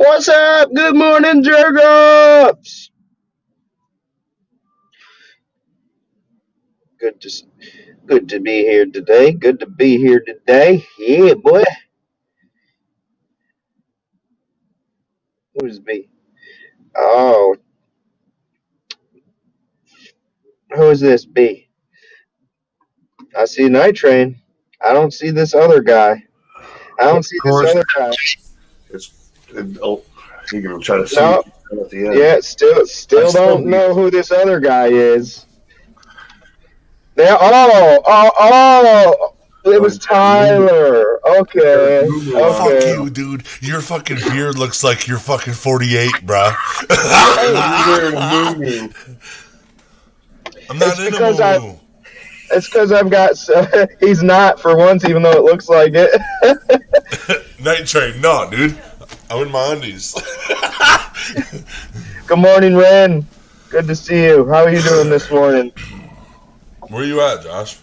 What's up? Good morning, jerk-ups. Good to good to be here today. Good to be here today. Yeah, boy. Who's me? Oh, who's this B? I see Night Train. I don't see this other guy. I don't Of see this course, other guy. oh, you're gonna try to see No. at the end. Yeah, still don't need- know who this other guy is. There. Oh. It was Tyler. Okay. Fuck Okay. you, dude. Your fucking beard looks like you're fucking 48, bruh. I'm not in a moo. It's because I've got. He's not for once, even though it looks like it. Night Train, no, dude. I'm in my undies. Good morning, Ren. Good to see you. How are you doing this morning? Where you at, Josh?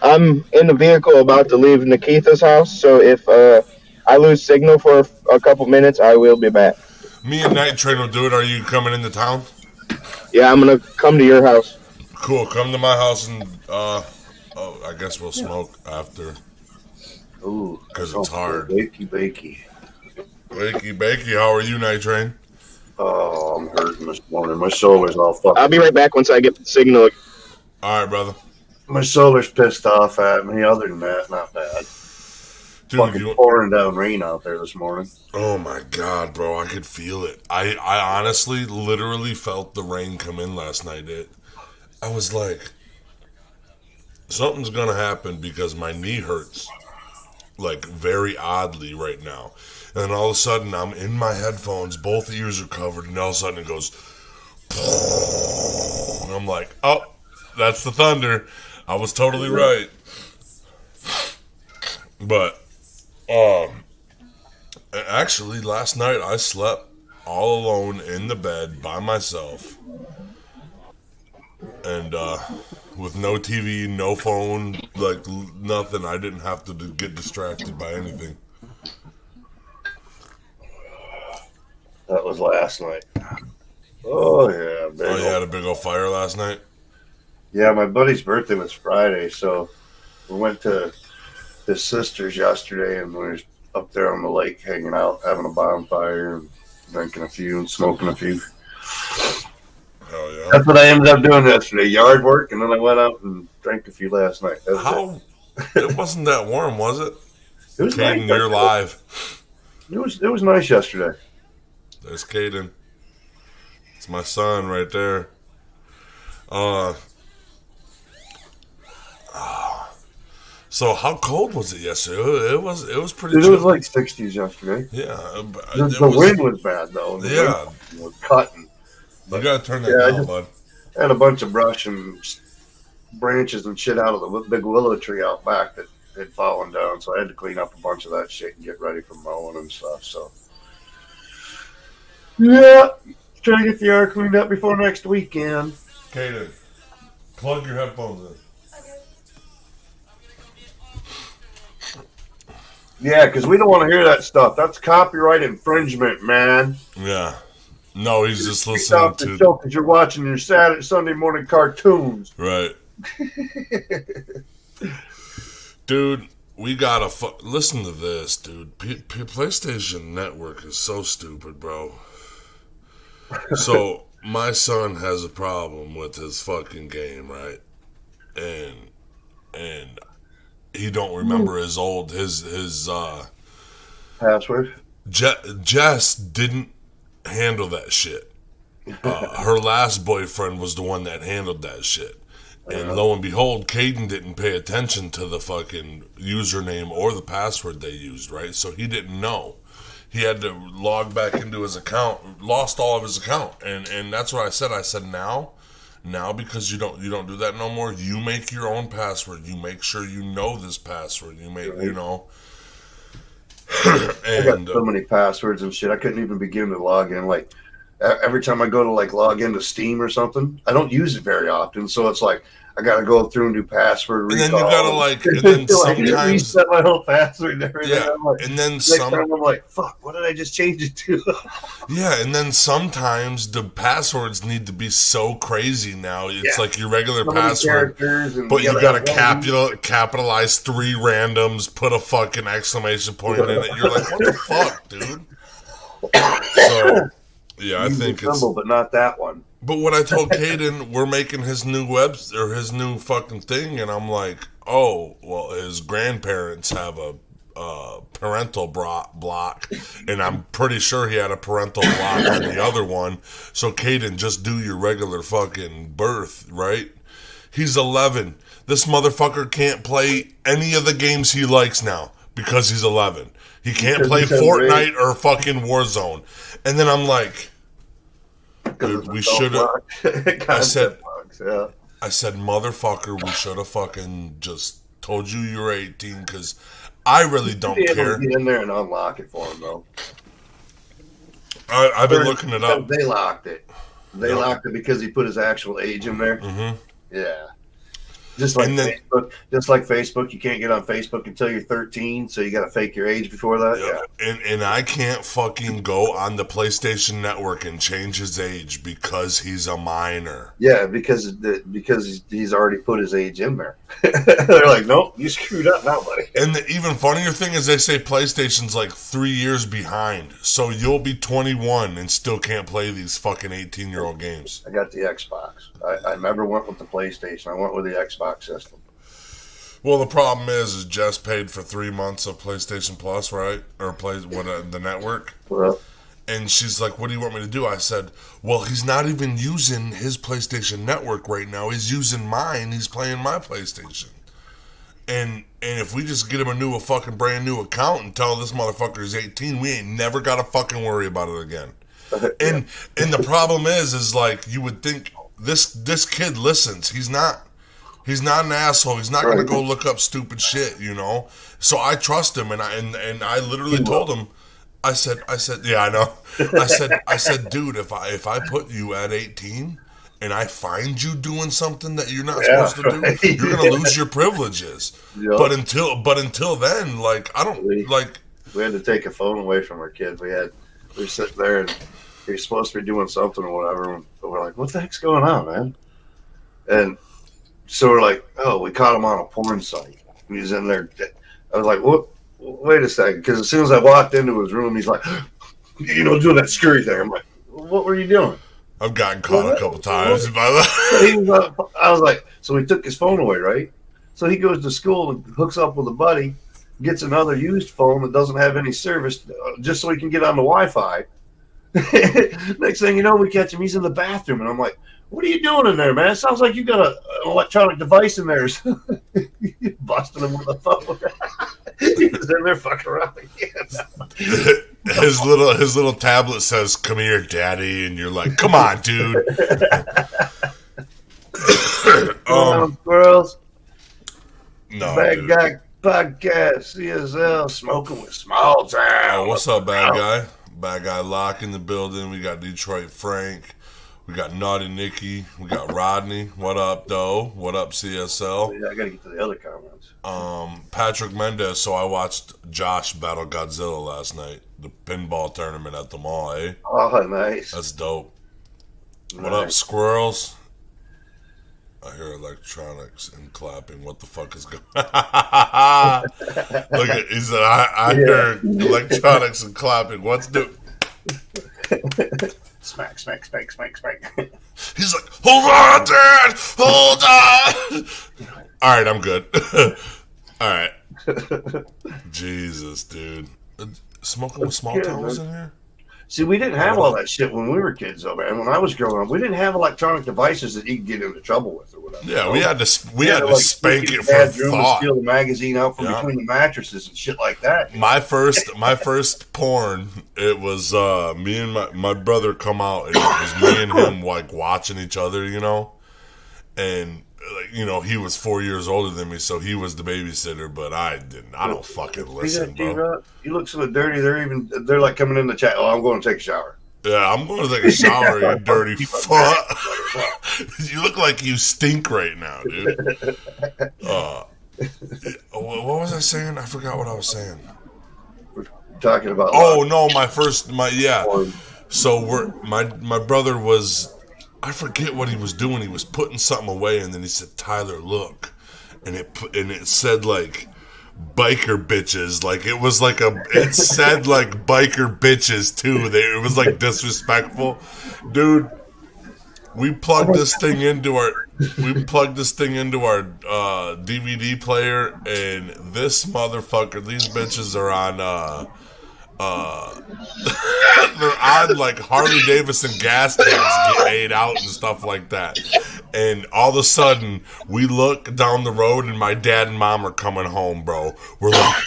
I'm in the vehicle about to leave Nikita's house, so if I lose signal for a couple minutes, I will be back. Me and Night Train will do it. Are you coming into town? Yeah, I'm gonna come to your house. Cool. Come to my house and I guess we'll smoke after. Ooh, because it's hard. Bakey. Bakey, how are you, Night Train? Oh, I'm hurting this morning. My solar's all fucked. I'll be right back once I get the signal. All right, brother. My solar's pissed off at me. Other than that, not bad. Dude, Fucking pouring down rain out there this morning. Oh my god, bro! I could feel it. I honestly, literally felt the rain come in last night. I was like, something's gonna happen because my knee hurts, like very oddly right now. And then all of a sudden, I'm in my headphones, both ears are covered, and all of a sudden it goes, and I'm like, oh, that's the thunder. I was totally right. But, actually, last night I slept all alone in the bed by myself. And, with no TV, no phone, like nothing. I didn't have to get distracted by anything. That was last night. Oh, yeah. Oh, you had a big old fire last night? Yeah, my buddy's birthday was Friday, so we went to his sister's yesterday, and we were up there on the lake hanging out, having a bonfire, and drinking a few and smoking a few. Hell yeah. That's what I ended up doing yesterday, yard work, and then I went out and drank a few last night. It wasn't that warm, was it? It was Caden, nice. you're live. It was nice yesterday. There's Caden. It's my son right there. So how cold was it yesterday? It was pretty Dude, chill. it was like 60s yesterday. Yeah. The wind was bad, though. The wind was cutting. You gotta turn that down, bud. I had a bunch of brush and branches and shit out of the big willow tree out back that had fallen down, so I had to clean up a bunch of that shit and get ready for mowing and stuff. So, yeah, try to get the yard cleaned up before next weekend. Caden, plug your headphones in. Yeah, because we don't want to hear that stuff. That's copyright infringement, man. Yeah. No, he's just Kicked listening off the to. show because you're watching your Sunday morning cartoons. Right. Dude, we gotta listen to this, dude. PlayStation Network is so stupid, bro. So my son has a problem with his fucking game, right? And he don't remember his Password. Jess didn't handle that shit. Her last boyfriend was the one that handled that shit. And lo and behold, Caden didn't pay attention to the fucking username or the password they used, right? So he didn't know. He had to log back into his account, lost all of his account. And that's what I said. I said, now because you don't do that no more, you make your own password. You make sure you know this password. You make, Right. you know. I got so many passwords and shit. I couldn't even begin to log in. Like every time I go to like log into Steam or something, I don't use it very often. So it's like I gotta go through and do password And recall. then you gotta like, and then sometimes reset my whole password and everything. yeah, I'm like, and then next time I'm like, fuck, what did I just change it to? Yeah, and then sometimes the passwords need to be so crazy now. It's like your regular password, but you gotta capitalize 3 randoms, put a fucking exclamation point in it. You're like, what the fuck, dude? So, yeah, I think it's but not that one. But when I told Caden we're making his new his new fucking thing, and I'm like, oh, well, his grandparents have a parental block, and I'm pretty sure he had a parental block on the other one. So Caden, just do your regular fucking birth, right? He's 11. This motherfucker can't play any of the games he likes now because he's 11. He can't play Fortnite or fucking Warzone. And then I'm like, dude, we should have. I said, motherfucker, we should have fucking just told you you're 18 because I really don't care. Get in there and unlock it for him, though. I've been looking it up. They locked it. They locked it because he put his actual age in there. Mm-hmm. Yeah. Just like Facebook, you can't get on Facebook until you're 13, so you got to fake your age before that. Yeah. And I can't fucking go on the PlayStation Network and change his age because he's a minor. Yeah, because he's already put his age in there. They're like, nope, you screwed up now, buddy. And the even funnier thing is they say PlayStation's like 3 years behind, so you'll be 21 and still can't play these fucking 18-year-old games. I got the Xbox. I never went with the PlayStation. I went with the Xbox system. Well, the problem is Jess paid for 3 months of PlayStation Plus, right? Or the network. Well, and she's like, what do you want me to do? I said, well, he's not even using his PlayStation Network right now. He's using mine. He's playing my PlayStation. And if we just get him a fucking brand new account and tell this motherfucker he's 18, we ain't never got to fucking worry about it again. And the problem is like, you would think this kid listens. He's not an asshole. He's not going to go look up stupid shit, you know? So I trust him, and I literally told him, I said, yeah, I know. I said, dude, if I put you at 18 and I find you doing something that you're not supposed to do, you're going to lose your privileges. Yep. But until then, like, I don't we had to take a phone away from our kid. We were sitting there and he was supposed to be doing something or whatever. And we're like, what the heck's going on, man? And so we're like, oh, we caught him on a porn site. And he's in there. I was like, what? Wait a second. Because as soon as I walked into his room, he's like, doing that scurry thing. I'm like, what were you doing? I've gotten caught a couple times by that. I was like, so he took his phone away, right? So he goes to school and hooks up with a buddy, gets another used phone that doesn't have any service, just so he can get on the Wi-Fi. Next thing you know, we catch him. He's in the bathroom, and I'm like, what are you doing in there, man? It sounds like you got an electronic device in there. Busting him with a phone. He was in there fucking around again. His little tablet says, "Come here, daddy," and you're like, "Come on, dude." Girls. No, Bad dude. Guy Podcast, CSL, smoking with Small Town. Oh, what's up, bad guy? Bad guy Lock in the building. We got Detroit Frank. We got Naughty Nicky. We got Rodney. What up, though? What up, CSL? Yeah, I gotta get to the other comments. Patrick Mendez. So I watched Josh battle Godzilla last night. The pinball tournament at the mall, eh? Oh, nice. That's dope. Nice. What up, squirrels? I hear electronics and clapping. What the fuck is going on? Look at, he said, I heard electronics and clapping. What's new? Smack, smack, smack, smack, smack. He's like, hold on, Dad! Hold on! All right, I'm good. All right. Jesus, dude. Smoking with Small Town was in here? See, we didn't have all that shit when we were kids, though, man. When I was growing up, we didn't have electronic devices that you could get into trouble with or whatever. Yeah, we had to spank it for thought. Steal the magazine out from between the mattresses and shit like that. My first porn, it was me and my brother come out, and it was me and him like watching each other, and like, he was 4 years older than me, so he was the babysitter, but I don't fucking listen, bro. You look so dirty. They're like coming in the chat. Oh, I'm going to take a shower. Yeah, I'm going to take a shower, you dirty fuck. You look like you stink right now, dude. What was I saying? I forgot what I was saying. We're talking about. Oh no, So my brother was, I forget what he was doing. He was putting something away, and then he said, "Tyler, look," and it said like biker bitches. Like it said like biker bitches too. It was like disrespectful, dude. We plugged this thing into our DVD player, and this motherfucker, these bitches are on they're on like Harley Davidson gas tanks get made out and stuff like that. And all of a sudden, we look down the road, and my dad and mom are coming home, bro. We're like,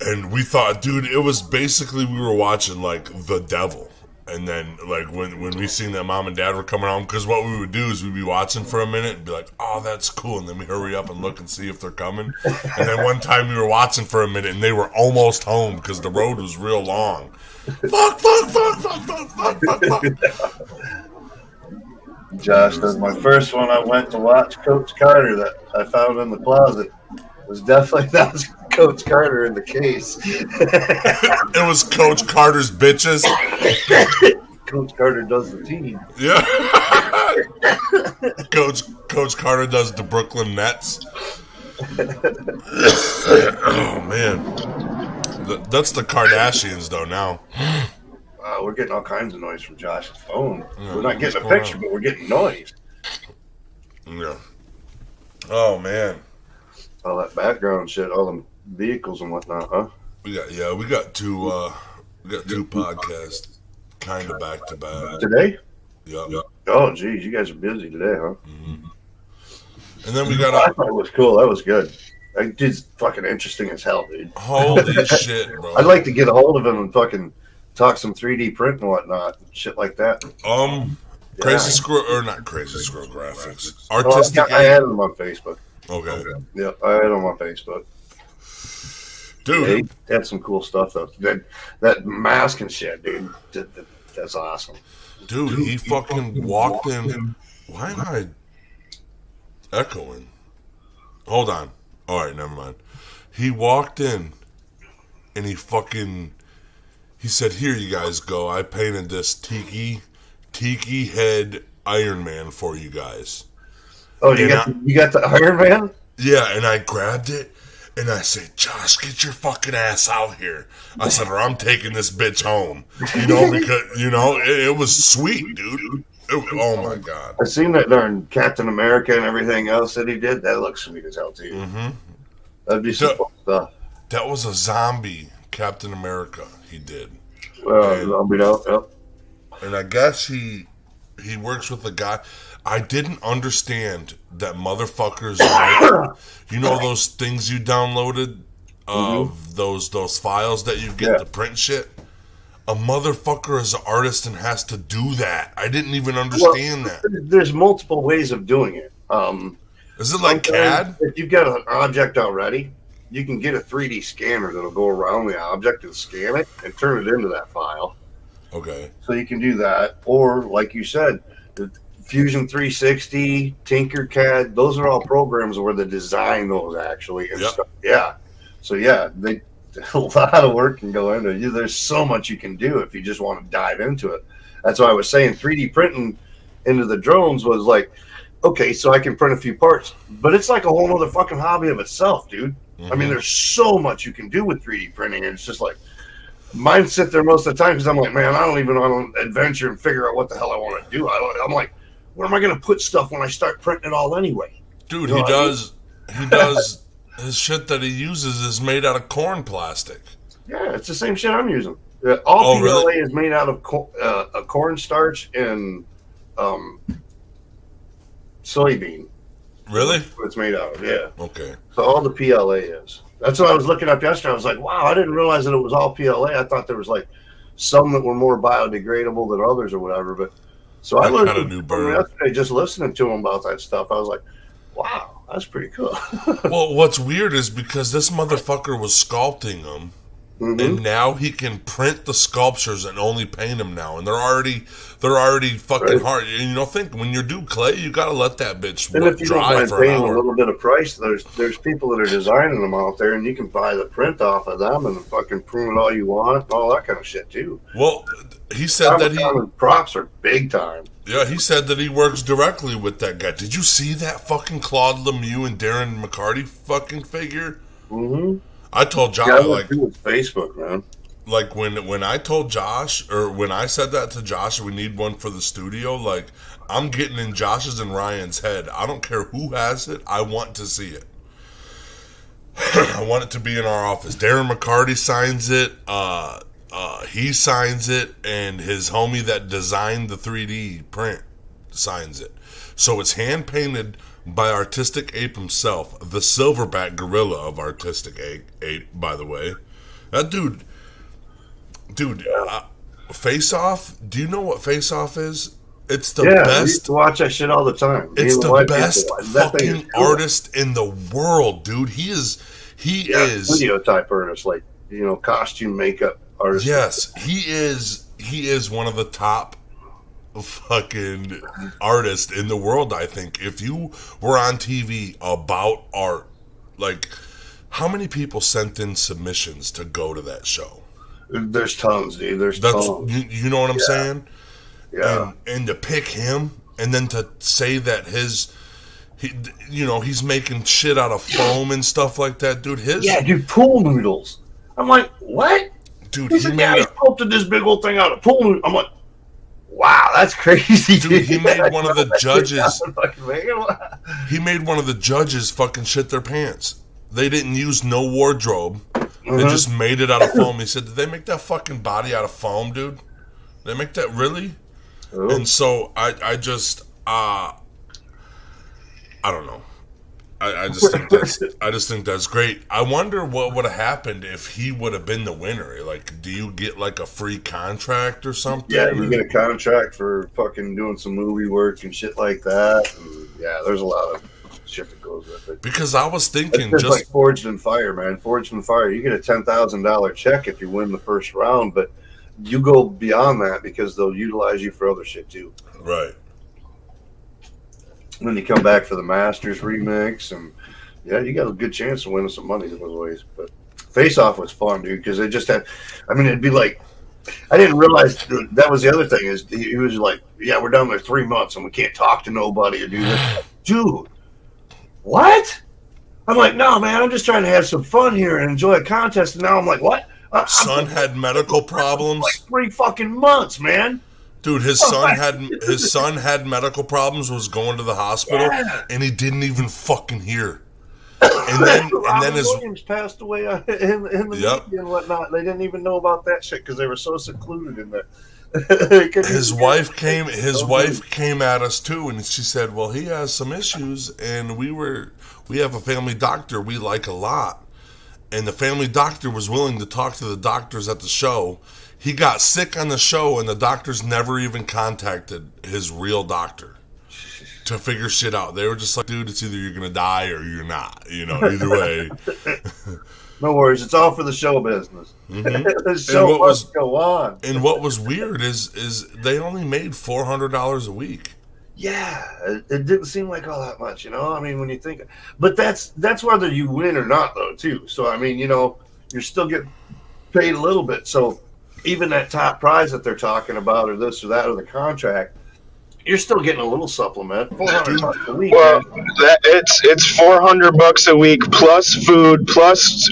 and we thought, dude, it was basically we were watching like The Devil. And then, like, when we seen that mom and dad were coming home, because what we would do is we'd be watching for a minute and be like, oh, that's cool. And then we hurry up and look and see if they're coming. And then one time we were watching for a minute and they were almost home because the road was real long. Fuck. Josh, that's my first one. I went to watch Coach Carter that I found in the closet. It was definitely not Coach Carter in the case. It was Coach Carter's bitches. Coach Carter does the team. Yeah. Coach Carter does the Brooklyn Nets. Oh man, that's the Kardashians though now. We're getting all kinds of noise from Josh's phone. Yeah, we're not getting a picture, but we're getting noise. Yeah. Oh man. All that background shit, all them vehicles and whatnot, huh? We got two podcasts kind of back to back today. Yep. Oh geez, you guys are busy today, huh? Mm-hmm. And then we got. I thought it was cool. That was good. It's fucking interesting as hell, dude. Holy shit, bro! I'd like to get a hold of him and fucking talk some 3D print and whatnot, shit like that. Crazy Squirrel or not Crazy Squirrel Graphics? Artistic. I had him on Facebook. Okay. Yeah, I had him on Facebook. Dude, yeah, he had some cool stuff though. That mask and shit, dude. That's awesome. Dude, he fucking walked in. Why am I echoing? Hold on. All right, never mind. He walked in, and he said, "Here, you guys go. I painted this tiki head Iron Man for you guys." Oh, you got the Iron Man? Yeah, and I grabbed it, and I said, "Josh, get your fucking ass out here." I said, or I'm taking this bitch home. Because, it was sweet, dude. Oh, my God. I seen that darn Captain America and everything else that he did. That looks sweet as hell, too. Mm-hmm. That'd be some fun stuff. That was a zombie Captain America he did. Zombie now, yep. And I guess he works with a guy. I didn't understand that motherfuckers, those things you downloaded of those files that you get to print shit? A motherfucker is an artist and has to do that. I didn't even understand that. There's multiple ways of doing it. Is it like CAD? If you've got an object already, you can get a 3D scanner that'll go around the object and scan it and turn it into that file. Okay. So you can do that. Or, like you said, the Fusion 360, Tinkercad, those are all programs where they design those actually. And stuff. Yeah. So, yeah, a lot of work can go into it. There's so much you can do if you just want to dive into it. That's why I was saying 3D printing into the drones was like, okay, so I can print a few parts. But it's like a whole other fucking hobby of itself, dude. Mm-hmm. I mean, there's so much you can do with 3D printing, and it's just like, mine sit there most of the time because I'm like, man, I don't even want to adventure and figure out what the hell I want to do. I'm like, where am I going to put stuff when I start printing it all anyway? Dude, he does, his shit that he uses is made out of corn plastic. Yeah, it's the same shit I'm using. All PLA really? is made out of cornstarch and soybean. Really? That's what it's made out of, yeah. Okay. So all the PLA is. That's what I was looking up yesterday. I was like, wow, I didn't realize that it was all PLA. I thought there was like some that were more biodegradable than others or whatever. But so I learned from yesterday just listening to him about that stuff. I was like, wow, that's pretty cool. Well, what's weird is because this motherfucker was sculpting them And now he can print the sculptures and only paint them now, and they're already fucking hard. And think when you do clay, you gotta let that bitch dry for an hour. A little bit of price. There's people that are designing them out there, and you can buy the print off of them and fucking prune it all you want, all that kind of shit too. Well, he said that props are big time. Yeah, he said that he works directly with that guy. Did you see that fucking Claude Lemieux and Darren McCarty fucking figure? Mm-hmm. I told Josh, with Facebook, man. Like when I told Josh, or when I said that to Josh, we need one for the studio. Like, I'm getting in Josh's and Ryan's head. I don't care who has it. I want to see it. I want it to be in our office. Darren McCarty signs it. He signs it, and his homie that designed the 3D print signs it. So it's hand painted by Artistic Ape himself, the silverback gorilla of Artistic Ape, by the way. That dude, Face Off. Do you know what Face Off is? It's the best. I used to watch that shit all the time. It's the best fucking artist in the world, dude. He is video type artist, like costume makeup artist. Yes, he is one of the top fucking artist in the world. I think if you were on TV about art, like, how many people sent in submissions to go to that show? There's tons, dude. There's tons. You know what I'm saying? Yeah. And to pick him, and then to say that he's making shit out of foam and stuff like that, dude. Dude, pool noodles. I'm like, what? Dude, he sculpted this big old thing out of pool noodles. I'm like, wow, that's crazy, dude. He made one of the judges. He made one of the judges fucking shit their pants. They didn't use no wardrobe. They just made it out of foam. He said, "Did they make that fucking body out of foam, dude? Did they make that really?" Oh. And so I just I don't know. I just think that's great. I wonder what would have happened if he would have been the winner. Like, do you get like a free contract or something? Yeah, you get a contract for fucking doing some movie work and shit like that. And there's a lot of shit that goes with it. Because I was thinking, just like Forged in Fire, man. Forged in Fire, you get a $10,000 check if you win the first round, but you go beyond that because they'll utilize you for other shit too. Right. And then you come back for the Masters remix, and you got a good chance of winning some money those ways. But Face Off was fun, dude, because they just had, it'd be like, I didn't realize that was the other thing, is he was like, we're down there 3 months and we can't talk to nobody or do this. Dude, what? I'm like, no, man, I'm just trying to have some fun here and enjoy a contest. And now I'm like, what? Son had medical problems. Like 3 fucking months, man. Dude, his son had medical problems, was going to the hospital, and he didn't even fucking hear. And then his Williams passed away in the movie and whatnot. They didn't even know about that shit because they were so secluded in there. His wife came at us too, and she said, "Well, he has some issues, and we have a family doctor we like a lot, and the family doctor was willing to talk to the doctors at the show." He got sick on the show, and the doctors never even contacted his real doctor to figure shit out. They were just like, dude, it's either you're going to die or you're not. Either way. No worries. It's all for the show business. Mm-hmm. The show must go on. And what was weird is they only made $400 a week. Yeah, it didn't seem like all that much, when you think. But that's whether you win or not, though, too. So, you're still getting paid a little bit. So, even that top prize that they're talking about, or this or that, or the contract, you're still getting a little supplement. $400 a week. Well, it's $400 a week plus food, plus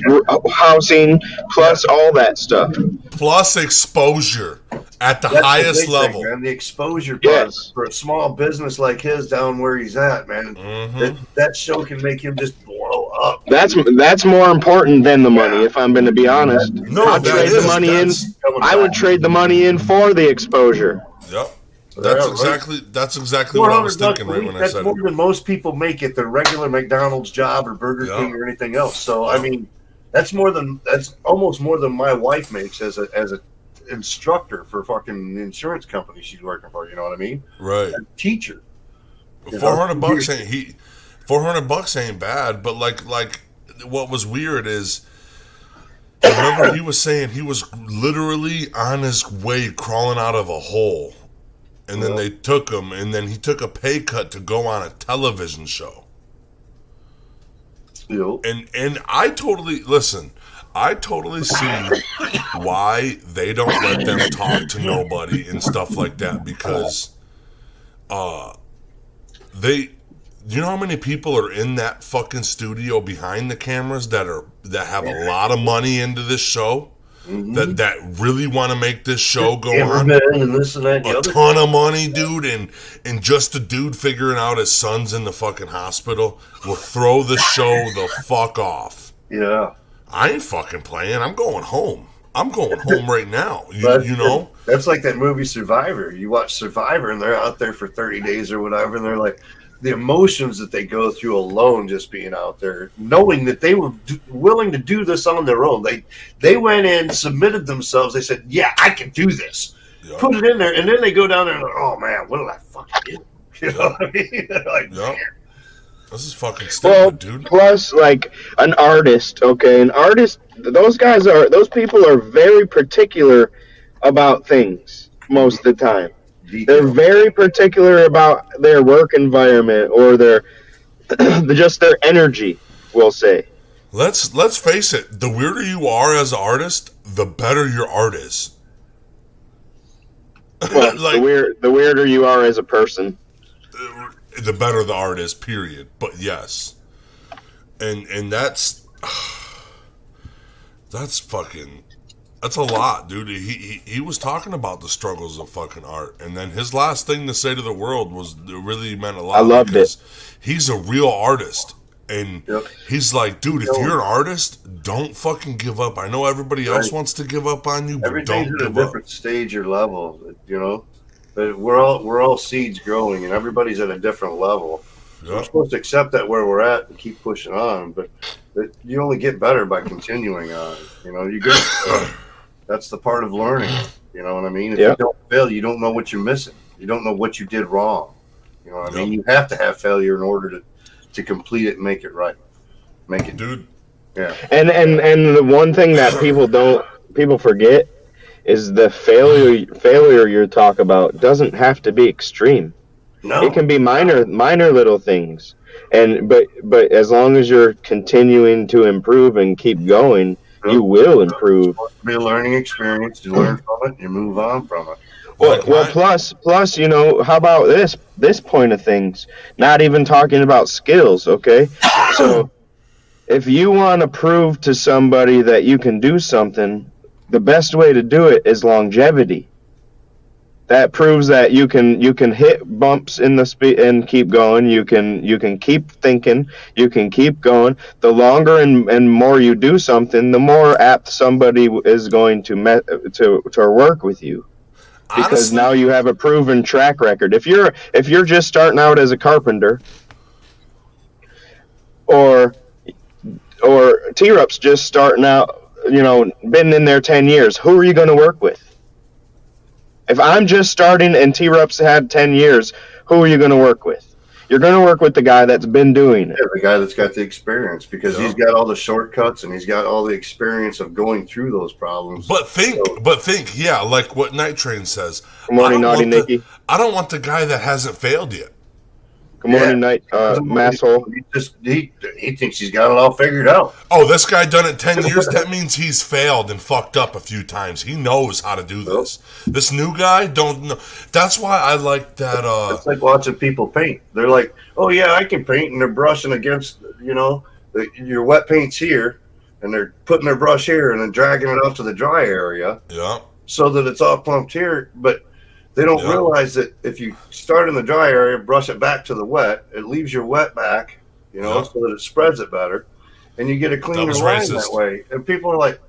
housing, plus all that stuff, plus exposure at the highest level. Thing, man. The exposure part for a small business like his down where he's at, man. Mm-hmm. That show can make him just blow up. That's more important than the money, if I'm going to be honest. I would trade the money in for the exposure. Yep. That's exactly what I was thinking right when I said it. That's more than most people make at their regular McDonald's job or Burger King or anything else. So that's almost more than my wife makes as a instructor for fucking the insurance company she's working for. You know what I mean? Right. A teacher. $400 ain't bad, but like what was weird is remember he was saying he was literally on his way crawling out of a hole. And then they took him, and then he took a pay cut to go on a television show. Yep. And I totally see why they don't let them talk to nobody and stuff like that, because you know how many people are in that fucking studio behind the cameras that have a lot of money into this show? Mm-hmm. That really want to make this show go on. And this and that, a ton of money, dude, and just a dude figuring out his son's in the fucking hospital will throw the show the fuck off. Yeah. I ain't fucking playing. I'm going home. I'm going home right now. You know? That's like that movie Survivor. You watch Survivor and they're out there for 30 days or whatever, and they're like, the emotions that they go through alone just being out there, knowing that they were willing to do this on their own. They went in, submitted themselves. They said, yeah, I can do this. Yep. Put it in there. And then they go down there and like, oh, man, what did I fucking do? You know what I mean? Like, yep. This is fucking stupid, dude. Plus, like, an artist, okay? An artist, those people are very particular about things most of the time. They're very particular about their work environment or their just their energy, we'll say. Let's face it. The weirder you are as an artist, the better your art is. Well, like, the weirder you are as a person, the better the art is. Period. But yes, and that's fucking. That's a lot, dude. He was talking about the struggles of fucking art, and then his last thing to say to the world really meant a lot. I loved it. He's a real artist, and he's like, dude, if you're an artist, don't fucking give up. I know everybody else wants to give up on you, but everything's don't at give a up. different stage or level, you know. But we're all seeds growing, and everybody's at a different level. Yep. We're supposed to accept that where we're at and keep pushing on, but you only get better by continuing on. You know, you get. That's the part of learning. You know what I mean? If you don't fail, you don't know what you're missing. You don't know what you did wrong. You know what I mean? You have to have failure in order to complete it and make it right. Make it, dude. Yeah. And the one thing that people forget is the failure you talk about doesn't have to be extreme. No. It can be minor little things. But as long as you're continuing to improve and keep going, you will improve. It's supposed to be a learning experience. You learn from it, you move on from it. Well, plus, you know, how about this point of things? Not even talking about skills, okay? So, if you want to prove to somebody that you can do something, the best way to do it is longevity. That proves that you can hit bumps in the speed and keep going. You can keep thinking. You can keep going. The longer and more you do something, the more apt somebody is going to work with you. Because honestly, now you have a proven track record. If you're just starting out as a carpenter, or T-Rup's just starting out, you know, been in there 10 years, who are you going to work with? If I'm just starting and T-Rup's had 10 years, who are you going to work with? You're going to work with the guy that's been doing it. Yeah, the guy that's got the experience, because he's got all the shortcuts and he's got all the experience of going through those problems. But think, yeah, like what Night Train says. Good morning, Naughty Nicky. I don't want the guy that hasn't failed yet. Good morning, Masshole. He thinks he's got it all figured out. Oh, this guy done it 10 years? That means he's failed and fucked up a few times. He knows how to do this. This new guy don't know. That's why I like that. It's like watching people paint. They're like, oh, yeah, I can paint. And they're brushing against, you know, your wet paint's here. And they're putting their brush here and then dragging it out to the dry area. Yeah. So that it's all clumped here. But they don't realize that if you start in the dry area, brush it back to the wet, it leaves your wet back, you know, so that it spreads it better, and you get a cleaner line that way. And people are like,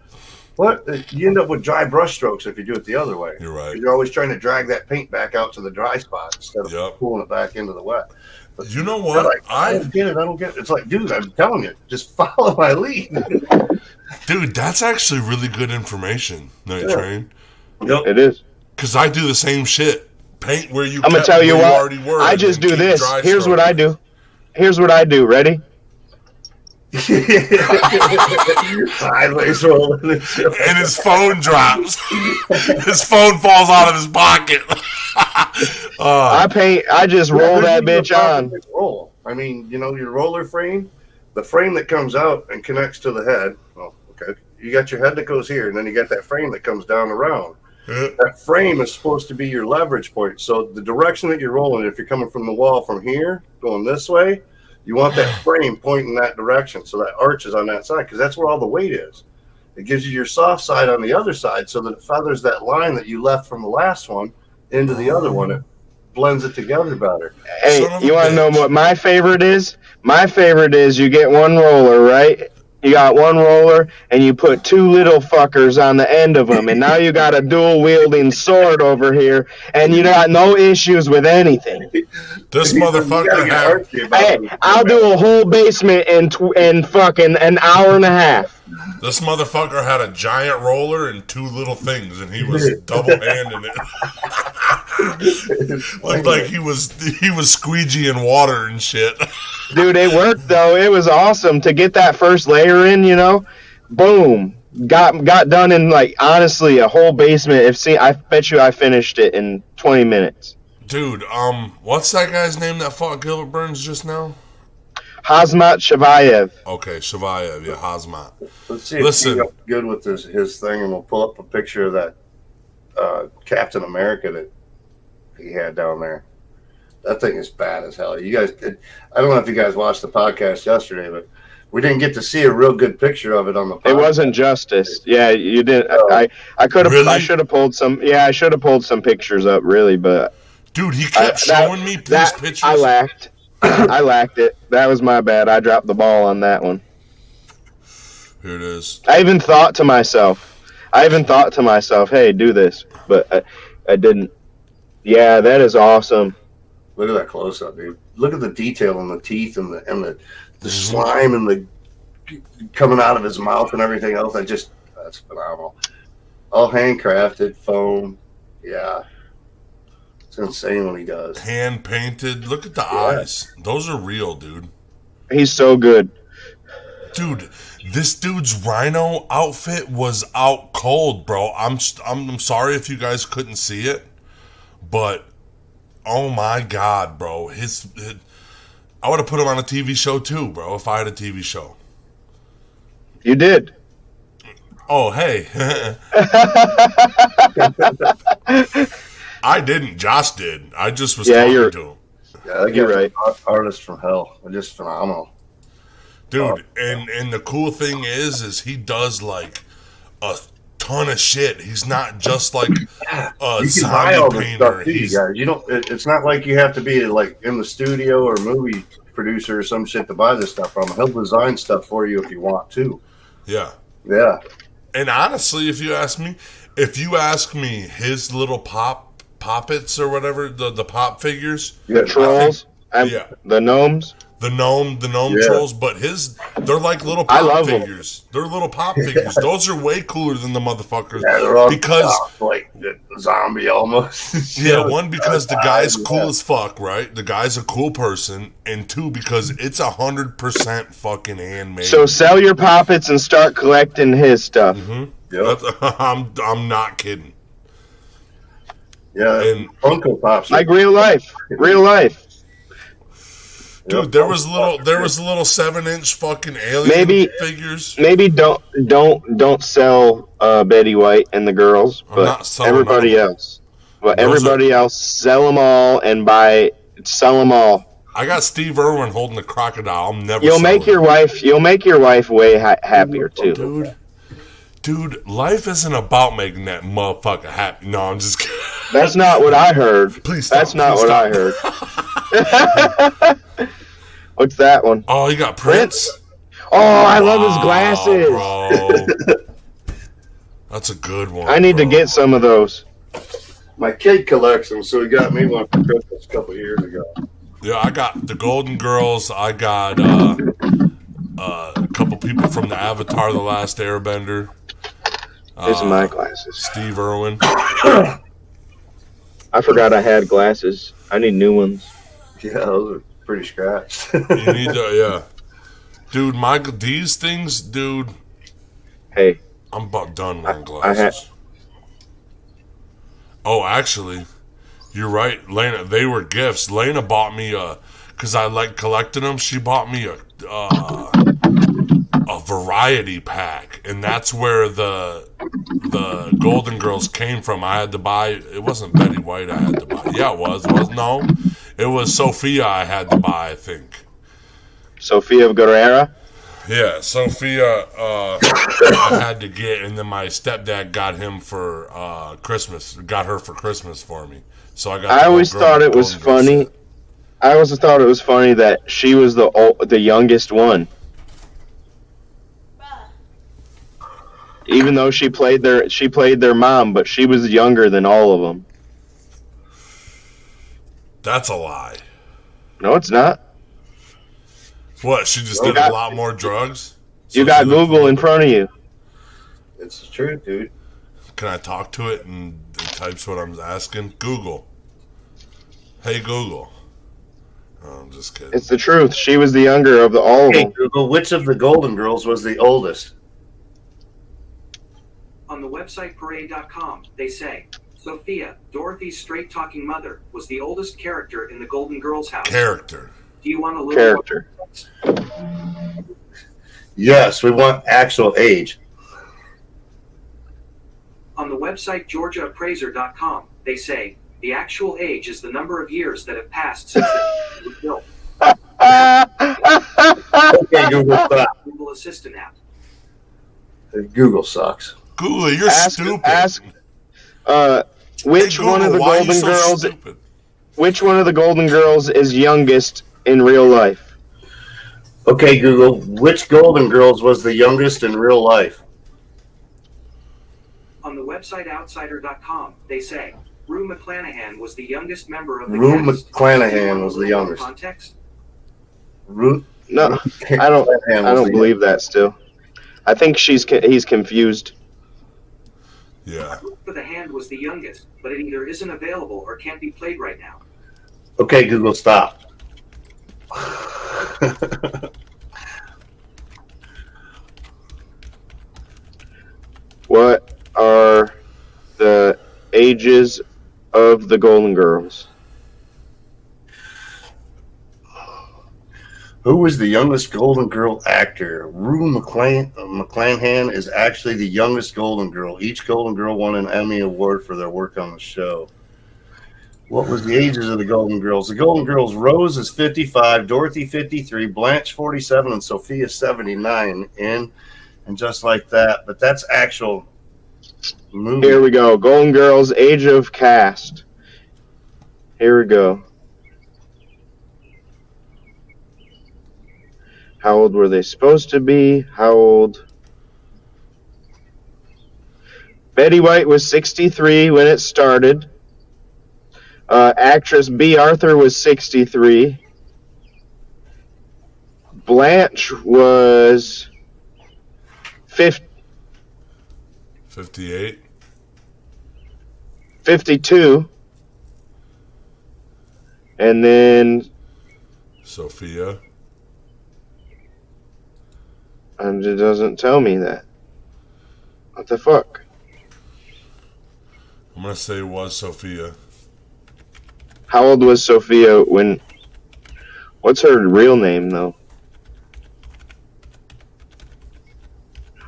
what? You end up with dry brush strokes if you do it the other way. You're right. You're always trying to drag that paint back out to the dry spot instead of pulling it back into the wet. But you know what? Like, I don't get it. It's like, dude, I'm telling you, just follow my lead. Dude, that's actually really good information, Night Train. Yep. It is. Because I do the same shit. Paint where you I'm going to tell you what, already were. I just do this. Here's what I do. Ready? Sideways rolling. And his phone drops. His phone falls out of his pocket. I just roll that bitch on. Roll. I mean, your roller frame, the frame that comes out and connects to the head. Well, okay. You got your head that goes here, and then you got that frame that comes down around. That frame is supposed to be your leverage point. So the direction that you're rolling, if you're coming from the wall from here, going this way, you want that frame pointing that direction. So that arch is on that side, because that's where all the weight is. It gives you your soft side on the other side, so that it feathers that line that you left from the last one into the other one. It blends it together better. Hey, you want to know what my favorite is? My favorite is you get one roller, right? You got one roller, and you put two little fuckers on the end of them, and now you got a dual-wielding sword over here, and you got no issues with anything. This motherfucker had... Hey, I'll do a whole basement in fucking an hour and a half. This motherfucker had a giant roller and two little things, and he was double-handing it. Looked like he was squeegeeing water and shit. Dude, it worked though. It was awesome to get that first layer in. Boom, got done in honestly a whole basement. I bet you I finished it in 20 minutes. Dude, what's that guy's name that fought Gilbert Burns just now? Hazmat Shavayev. Okay, Shavayev, yeah, Hazmat. Let's see if he got good with his thing, and we'll pull up a picture of that Captain America that he had down there. That thing is bad as hell. You guys, I don't know if you guys watched the podcast yesterday, but we didn't get to see a real good picture of it on the podcast. It wasn't justice. Yeah, you didn't. I could have. Really? I should have pulled some. Yeah, I should have pulled some pictures up. Really, but dude, he kept showing me these pictures. I lacked. I lacked it. That was my bad. I dropped the ball on that one. Here it is. I even thought to myself, hey, do this. But I didn't. Yeah, that is awesome. Look at that close up, dude. Look at the detail in the teeth and the slime and the coming out of his mouth and everything else. That's phenomenal. All handcrafted, foam. Yeah. It's insane what he does. Hand painted. Look at the eyes. Those are real, dude. He's so good. Dude, this dude's rhino outfit was out cold, bro. I'm sorry if you guys couldn't see it, but oh my god, bro. I would have put him on a TV show too, bro, if I had a TV show. You did. Oh, hey. I didn't. Josh did. I just was talking to him. Yeah, you're right. Artist from hell. They're just phenomenal. Dude, and the cool thing is he does a ton of shit. He's not just a zombie painter. It's not like you have to be in the studio or movie producer or some shit to buy this stuff from. He'll design stuff for you if you want to. Yeah. Yeah. And honestly, if you ask me his little poppets or whatever, the pop figures. The trolls. The gnomes. The gnome trolls, but they're like little pop figures. Them. They're little pop figures. Those are way cooler than the motherfuckers. Yeah, they're all like the zombie almost. Yeah, one, because the guy's cool as fuck, right? The guy's a cool person, and two, because it's 100% fucking handmade. So sell your poppets and start collecting his stuff. Mm-hmm. Yep. I'm not kidding. Yeah, and Funko Pops, like real life. Dude, there was little 7-inch fucking alien figures. Maybe don't sell Betty White and the girls, but everybody else. But everybody else, sell them all and sell them all. I got Steve Irwin holding a crocodile. I'm never. You'll make your wife way happier too. Dude, life isn't about making that motherfucker happy. No, I'm just kidding. That's not what I heard. Please stop. That's not what I heard. What's that one? Oh, you got Prince? Oh, I love his glasses. Bro. That's a good one. I need to get some of those. My kid collects them, so he got me one for Christmas a couple years ago. Yeah, I got the Golden Girls. I got a couple people from the Avatar: The Last Airbender. These are my glasses. Steve Irwin. I forgot I had glasses. I need new ones. Yeah, those are pretty scratched. You need to, yeah. Dude, Michael, these things, dude. Hey, I'm about done wearing I had. glasses. Oh, actually, you're right, Lena. They were gifts. Lena bought me because I like collecting them. She bought me a variety pack, and that's where the Golden Girls came from. I had to buy. It wasn't Betty White. I had to buy. Yeah, it was. No, it was Sophia. I had to buy. I think. Sophia Guerrera. Yeah, Sophia. I had to get, and then my stepdad got him for Christmas. Got her for Christmas for me. So I got. I always thought it was funny. I always thought it was funny that she was the youngest one. Even though she played their mom, but she was younger than all of them. That's a lie. No, it's not. What? She just did a lot more drugs? You got Google in front of you. It's the truth, dude. Can I talk to it and it types what I'm asking? Google. Hey, Google. Oh, I'm just kidding. It's the truth. She was the younger of all of Hey, them. Google, which of the Golden Girls was the oldest? On the website parade.com, they say, Sophia, Dorothy's straight-talking mother, was the oldest character in the Golden Girls house. Character. Do you want a little Character. Yes, we want actual age. On the website georgiaappraiser.com, they say, the actual age is the number of years that have passed since the was built. Okay, Google, stop. Google Assistant app. Google sucks. Google, you're stupid. Ask. Which Hey, Google, one of the why are you Golden so Girls? stupid? Which one of the Golden Girls is youngest in real life? Okay, Google, which Golden Girls was the youngest in real life? On the website outsider.com, they say, Rue McClanahan was the youngest member of the Rue cast. McClanahan was the youngest. Context? Rue No, I don't believe that. Still, I think he's confused. Yeah. For the Hand was the youngest, but it either isn't available or can't be played right now. Okay, Google, stop. What are the ages of the Golden Girls? Who was the youngest Golden Girl actor? Rue McClanahan is actually the youngest Golden Girl. Each Golden Girl won an Emmy Award for their work on the show. What was the ages of the Golden Girls? The Golden Girls, Rose is 55, Dorothy 53, Blanche 47, and Sophia 79. And just like that. But that's actual movie. Here we go. Golden Girls, age of cast. Here we go. How old were they supposed to be? How old? Betty White was 63 when it started. Actress B. Arthur was 63. Blanche was 58. 52. And then Sophia. and it doesn't tell me that. What the fuck? I'm going to say it was Sophia. How old was Sophia when... What's her real name, though?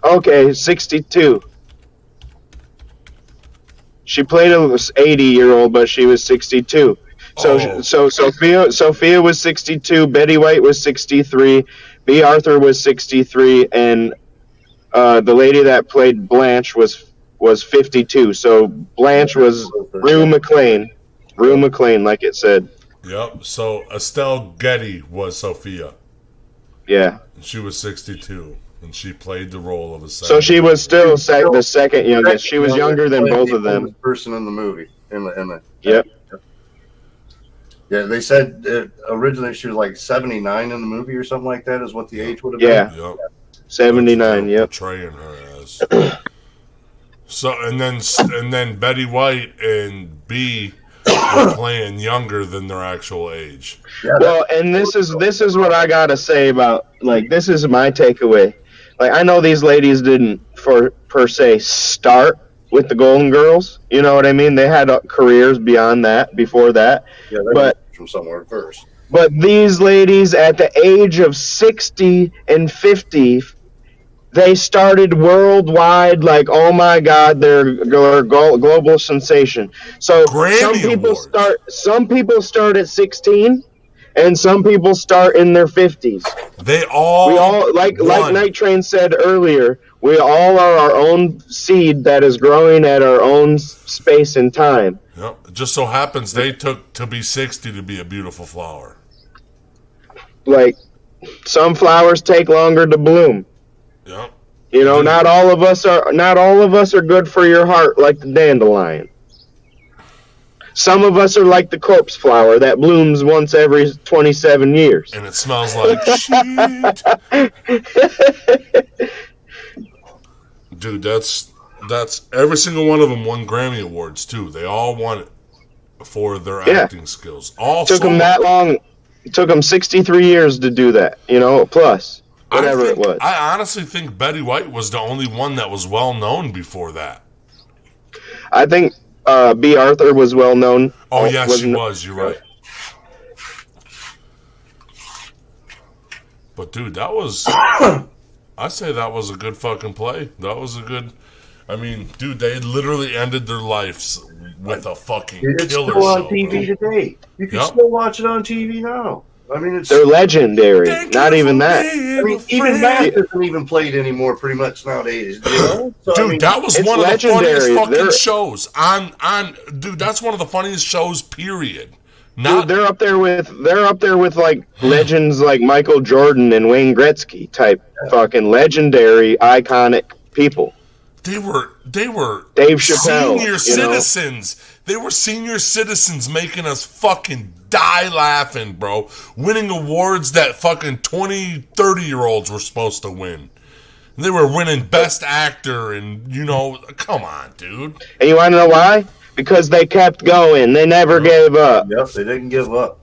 Okay, 62. She played a 80-year-old, but she was 62. So Sophia was 62, Betty White was 63, B. Arthur was 63, and the lady that played Blanche was 52. So Blanche was Rue McClane. Rue McClane, like it said. Yep. So Estelle Getty was Sophia. Yeah. And she was 62. And she played the role of a second. So she was still the second youngest. She was younger than both of them. Person in the movie. In the Yep. Yeah, they said originally she was like 79 in the movie or something like that is what the age would have been. Yeah. Yep. 79, yep. Portraying her as. So and then Betty White and B were playing younger than their actual age. Yeah, Well, and this is what I gotta say about like this is my takeaway. Like I know these ladies didn't per se start with the Golden Girls. You know what I mean? They had careers beyond that, before that. Yeah, they but from somewhere first. But these ladies at the age of 60 and 50, they started worldwide, like, oh my God, they're a global sensation. So some people start at 16, and some people start in their 50s. We all like Night Train said earlier, we all are our own seed that is growing at our own space and time. Yep. It just so happens they took to be 60 to be a beautiful flower. Like, some flowers take longer to bloom. Yep. You know, not all of us are good for your heart like the dandelion. Some of us are like the corpse flower that blooms once every 27 years. And it smells like shit. Dude, that's every single one of them won Grammy Awards too. They all won it for their acting skills. All took them that long. It took them 63 years to do that, you know, plus whatever it was. I honestly think Betty White was the only one that was well known before that. I think B. Arthur was well known. Oh, yeah, she was. You're right. But, dude, that was... I say that was a good fucking play. That was a good... I mean, dude, they literally ended their lives with a fucking killer show. It's still on TV today. You can still watch it on TV now. I mean, they're legendary. Not even that. I mean, even that isn't even played anymore pretty much nowadays. You know? So, dude, I mean, that was one legendary. Of the funniest fucking shows. Dude, that's one of the funniest shows, period. Dude, they're up there with like legends like Michael Jordan and Wayne Gretzky type fucking legendary, iconic people. They were Dave Chappelle, senior citizens. They were senior citizens making us fucking die laughing, bro. Winning awards that fucking 20, 30-year-olds were supposed to win. They were winning Best Actor and, you know, come on, dude. And you want to know why? Because they kept going. They never gave up. Yep, they didn't give up.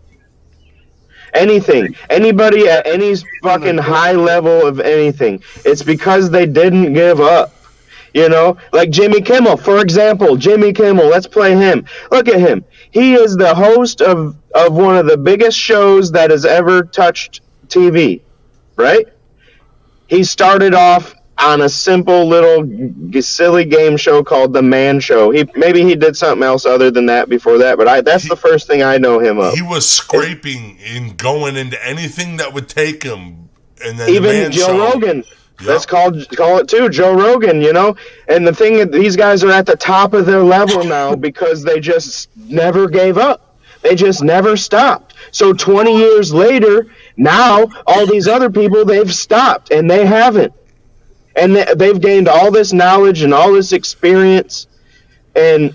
Anything. Anybody at any fucking high level of anything. It's because they didn't give up. You know, like Jimmy Kimmel, for example. Jimmy Kimmel, let's play him. Look at him. He is the host of one of the biggest shows that has ever touched TV, right? He started off on a simple little silly game show called The Man Show. Maybe he did something else other than that before that, but that's the first thing I know him of. He was scraping and going into anything that would take him. And then even Joe Rogan. Yep. Let's call it too, Joe Rogan, you know? And the thing is, these guys are at the top of their level now because they just never gave up. They just never stopped. So 20 years later, now all these other people, they've stopped and they haven't. And they've gained all this knowledge and all this experience. And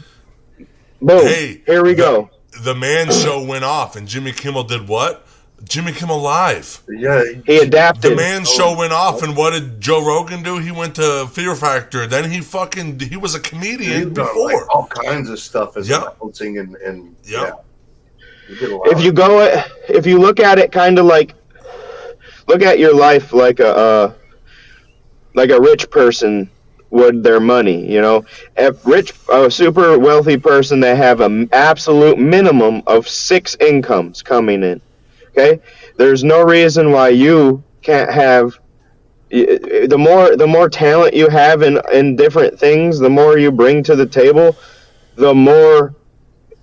boom, here we go. The Man Show went off and Jimmy Kimmel did what? Jimmy Kimmel Live. Yeah, he adapted. The Man Show went off, and what did Joe Rogan do? He went to Fear Factor. Then he was a comedian before. Like all kinds of stuff as announcing and yeah. He did a lot. If you look at it kind of like, look at your life like a rich person would their money, you know. A super wealthy person, they have an absolute minimum of 6 incomes coming in. Okay, there's no reason why you can't have. The more talent you have in different things, the more you bring to the table, the more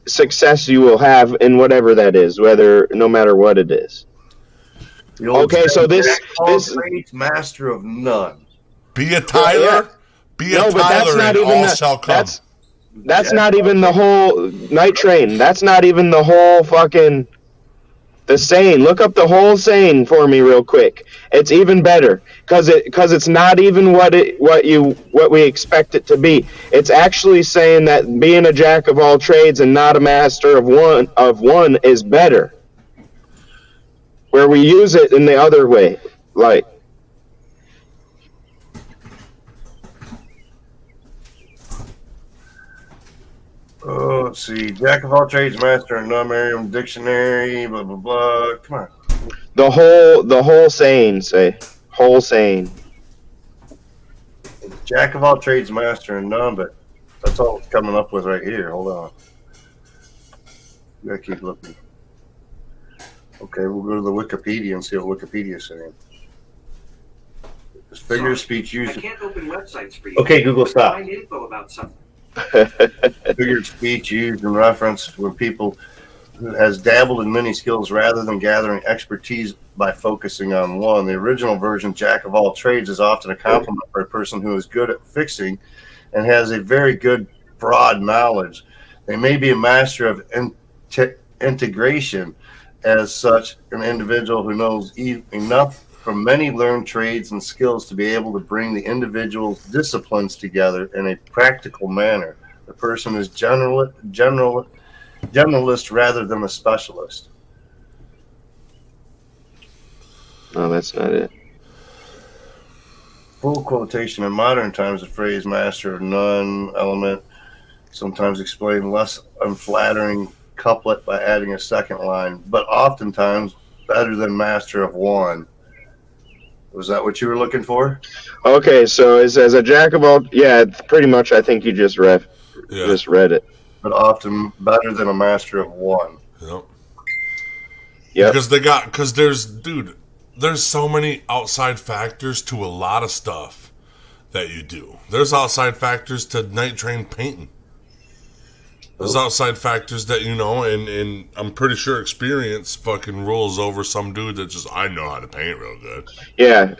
success you will have in whatever that is, no matter what it is. Okay, so this master of none. Be a Tyler. Be a Tyler, and all shall come. That's not even the whole Night Train. That's not even the whole fucking. The saying, look up the whole saying for me real quick. It's even better because it's not even what we expect it to be. It's actually saying that being a jack of all trades and not a master of one is better. Where we use it in the other way, like. Oh, let's see. Jack of all trades, master of none, Merriam Dictionary, blah, blah, blah. Come on. The whole saying, whole saying. Jack of all trades, master of none, but that's all it's coming up with right here. Hold on. We gotta keep looking. Okay, we'll go to the Wikipedia and see what Wikipedia is saying. This figure of speech used. I can't open websites for you. Okay, Google, stop. Find info about something. Figure of speech used in reference when people who has dabbled in many skills rather than gathering expertise by focusing on one. The original version, Jack of all trades, is often a compliment for a person who is good at fixing and has a very good broad knowledge. They may be a master of integration. As such, an individual who knows enough from many learned trades and skills to be able to bring the individual's disciplines together in a practical manner. The person is generalist rather than a specialist. No, that's not it. Full quotation. In modern times, the phrase master of none element sometimes explain less unflattering couplet by adding a second line, but oftentimes better than master of one. Was that what you were looking for? Okay, so it says a jack of all. Yeah, pretty much. I think you just read it. But often better than a master of one. Yep. Yeah. Because there's so many outside factors to a lot of stuff that you do. There's outside factors to night train painting. There's outside factors that, and I'm pretty sure experience fucking rules over some dude that just, I know how to paint real good. Yeah,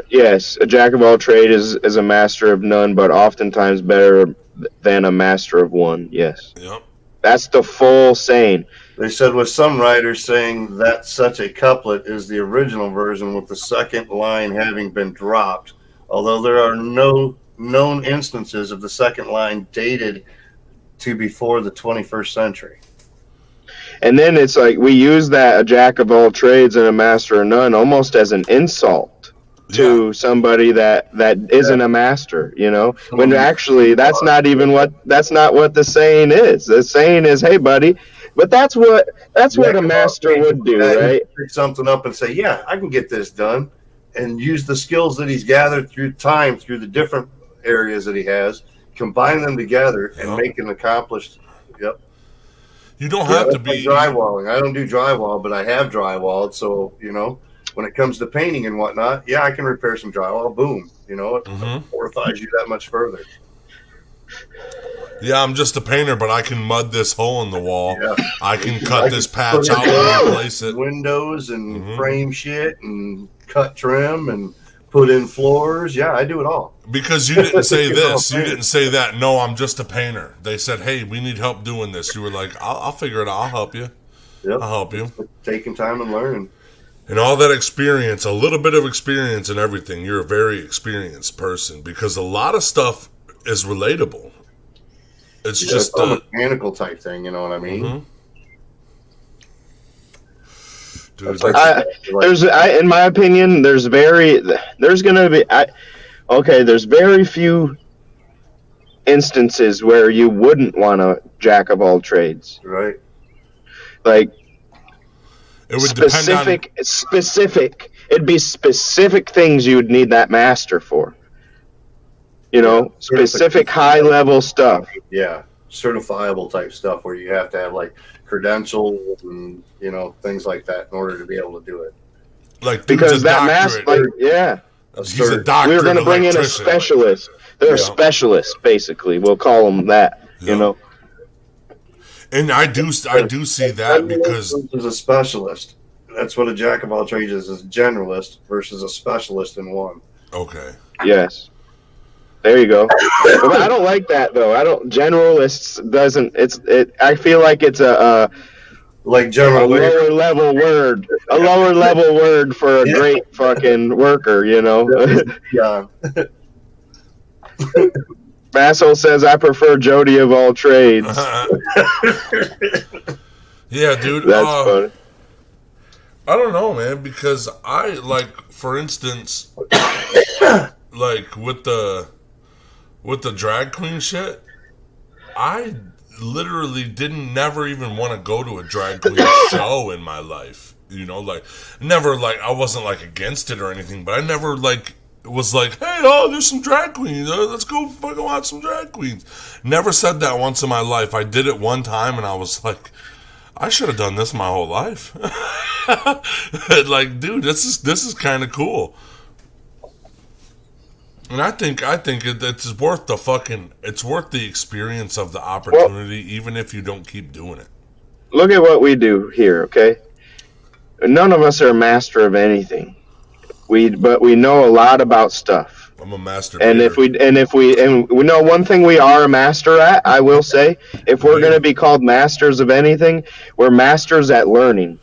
yes, a jack of all trades is a master of none, but oftentimes better than a master of one, yes. Yep. That's the full saying. They said with some writers saying that such a couplet is the original version with the second line having been dropped, although there are no known instances of the second line dated to before the 21st century. And then it's like we use that a jack of all trades and a master of none almost as an insult to somebody that isn't a master, when actually that's not what the saying is. The saying is, hey buddy, but that's what a master would do, right? Pick something up and say, yeah, I can get this done, and use the skills that he's gathered through time, through the different areas that he has, combine them together and make an accomplished. Yep. You don't have to be like drywalling. I don't do drywall, but I have drywalled. So when it comes to painting and whatnot, I can repair some drywall. Boom, it fortifies you that much further. Yeah, I'm just a painter, but I can mud this hole in the wall. Yeah. I can cut this patch out and replace it. Windows and frame shit and cut trim and put in floors. Yeah, I do it all. Because you didn't say this. You didn't say that. No, I'm just a painter. They said, hey, we need help doing this. You were like, I'll figure it out. I'll help you. Yep. I'll help you. Taking time and learning. And all that experience, a little bit of experience and everything. You're a very experienced person because a lot of stuff is relatable. It's just a mechanical type thing. You know what I mean? Mm-hmm. Dude, in my opinion, there's very few instances where you wouldn't want a jack of all trades. Right. Like it would specific. It'd be specific things you would need that master for. Specific high level stuff. Yeah. Certifiable type stuff where you have to have like credentials and things like that in order to be able to do it. Like because that master, he's a doctor. We were going to bring in a specialist. They're a specialist, basically. We'll call them that. And I do see that because is a specialist. That's what a jack of all trades is a generalist versus a specialist in one. Okay. Yes. There you go. But I don't like that though. Generalists doesn't. I feel like it's a lower level word. A lower level word for a great fucking worker. Yeah. Basso says I prefer Jody of all trades. Yeah, dude. That's funny. I don't know, man, because I for instance, like with the drag queen shit, I literally never even want to go to a drag queen show in my life. You know, like, never, like, I wasn't, like, against it or anything, but I never, like, was like, hey, oh, there's some drag queens. Let's go fucking watch some drag queens. Never said that once in my life. I did it one time, and I was like, I should have done this my whole life. Like, dude, this is kind of cool. And I think it's worth the experience of the opportunity, even if you don't keep doing it. Look at what we do here, okay? None of us are a master of anything. But we know a lot about stuff. I'm a master. And if we know one thing we are a master at, I will say, if we're going to be called masters of anything, we're masters at learning.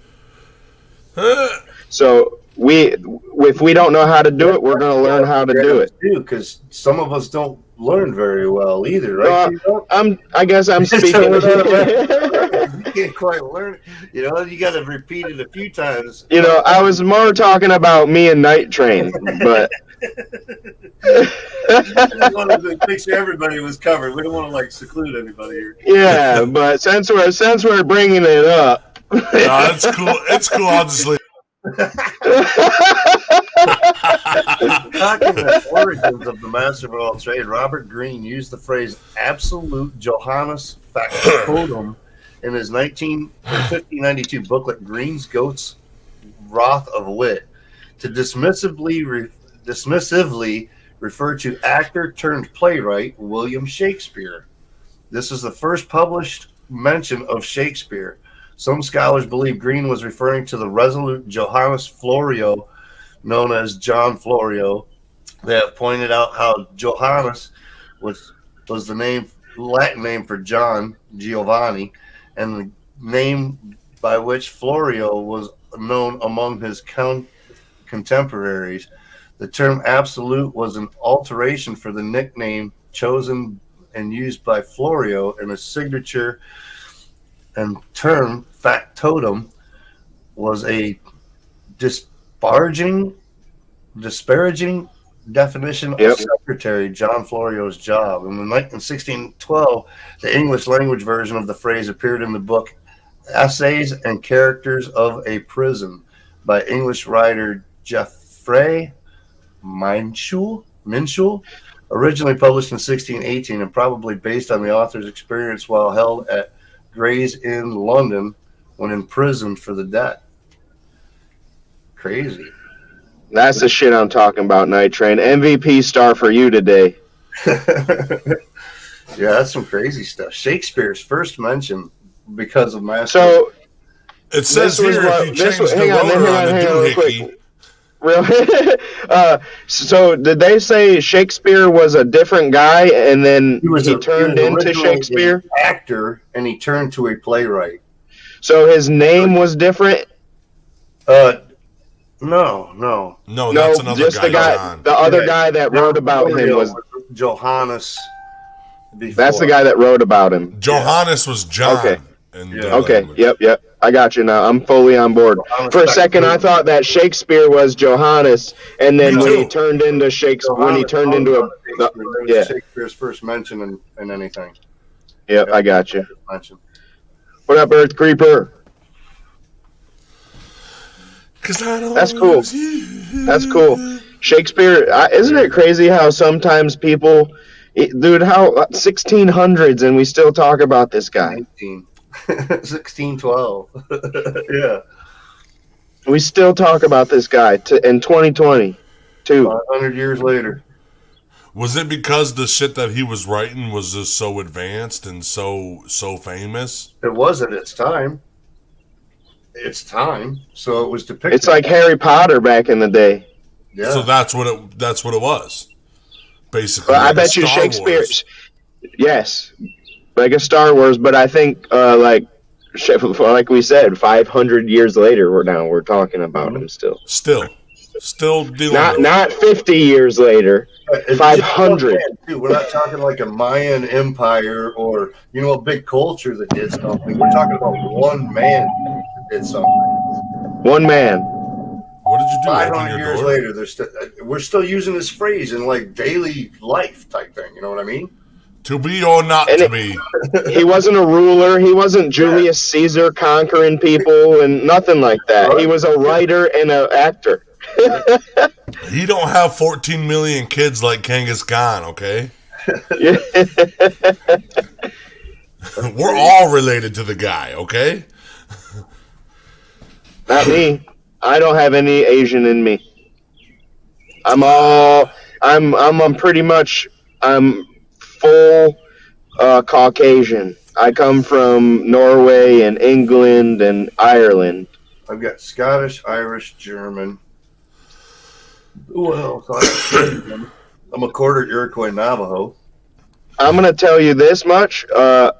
So if we don't know how to do it, we're going to learn how to do it. Because some of us don't learn very well either, right? I guess I'm speaking. You can't quite learn it. You know, you got to repeat it a few times. You know, I was more talking about me and Night Train, but I wanted to make sure everybody was covered. We don't want to like seclude anybody here. Yeah, but since we're bringing it up, no, it's cool. It's cool. I'll just leave. Talking about origins of the master of all trade, Robert Greene used the phrase "absolute Johannes factotum" in his 1592 booklet "Green's Goats Wrath of Wit" to dismissively refer to actor turned playwright William Shakespeare. This is the first published mention of Shakespeare. Some scholars believe Greene was referring to the resolute Johannes Florio, known as John Florio. They have pointed out how Johannes was the Latin name for John, Giovanni, and the name by which Florio was known among his contemporaries. The term absolute was an alteration for the nickname chosen and used by Florio in his signature, and term factotum was a disparaging definition of Secretary John Florio's job. In 1612, the English language version of the phrase appeared in the book Essays and Characters of a Prison by English writer Geoffrey Minshall, originally published in 1618 and probably based on the author's experience while held at Gray's Inn, London, when imprisoned for the debt. Crazy. That's the shit I'm talking about, Night Train. MVP star for you today. Yeah, that's some crazy stuff. Shakespeare's first mention because of Master. So it says here if you change the rotor on the doohickey. Really? So did they say Shakespeare was a different guy and then he turned into Shakespeare? An actor, and he turned to a playwright. So his name was different? No, that's another just guy. The other guy that wrote about him was Johannes. That's the guy that wrote about him. Johannes was John. Okay. Okay. Yep. I got you now. I'm fully on board. For a second, I thought that Shakespeare was Johannes, and then when he turned into Shakespeare, Shakespeare's first mention in anything. Yep, I got you. What up, Earth Creeper? That's cool. That's cool. Shakespeare, isn't it crazy how sometimes people, dude, how 1600s and we still talk about this guy? 1612. Yeah. We still talk about this guy in 2020, too. 500 years later. Was it because the shit that he was writing was just so advanced and so famous? It was at its time. So it was depicted. It's like Harry Potter back in the day. Yeah. So that's what it was. Basically. But I bet you Shakespeare. Yes. Like a Star Wars, but I think like we said, 500 years later we're talking about him still. Still dealing not 50 years later. 500. We're not talking like a Mayan empire or a big culture that did something. We're talking about one man that did something. One man. What did you do? 500 years later, we're still using this phrase in like daily life type thing. You know what I mean? To be or not to be. He wasn't a ruler. He wasn't Julius Caesar conquering people and nothing like that. He was a writer and an actor. He don't have 14 million kids like Genghis Khan, okay? We're all related to the guy, okay? Not me. I don't have any Asian in me. I'm full Caucasian. I come from Norway and England and Ireland. I've got Scottish, Irish, German. Well, I'm a quarter Iroquois Navajo. I'm going to tell you this much.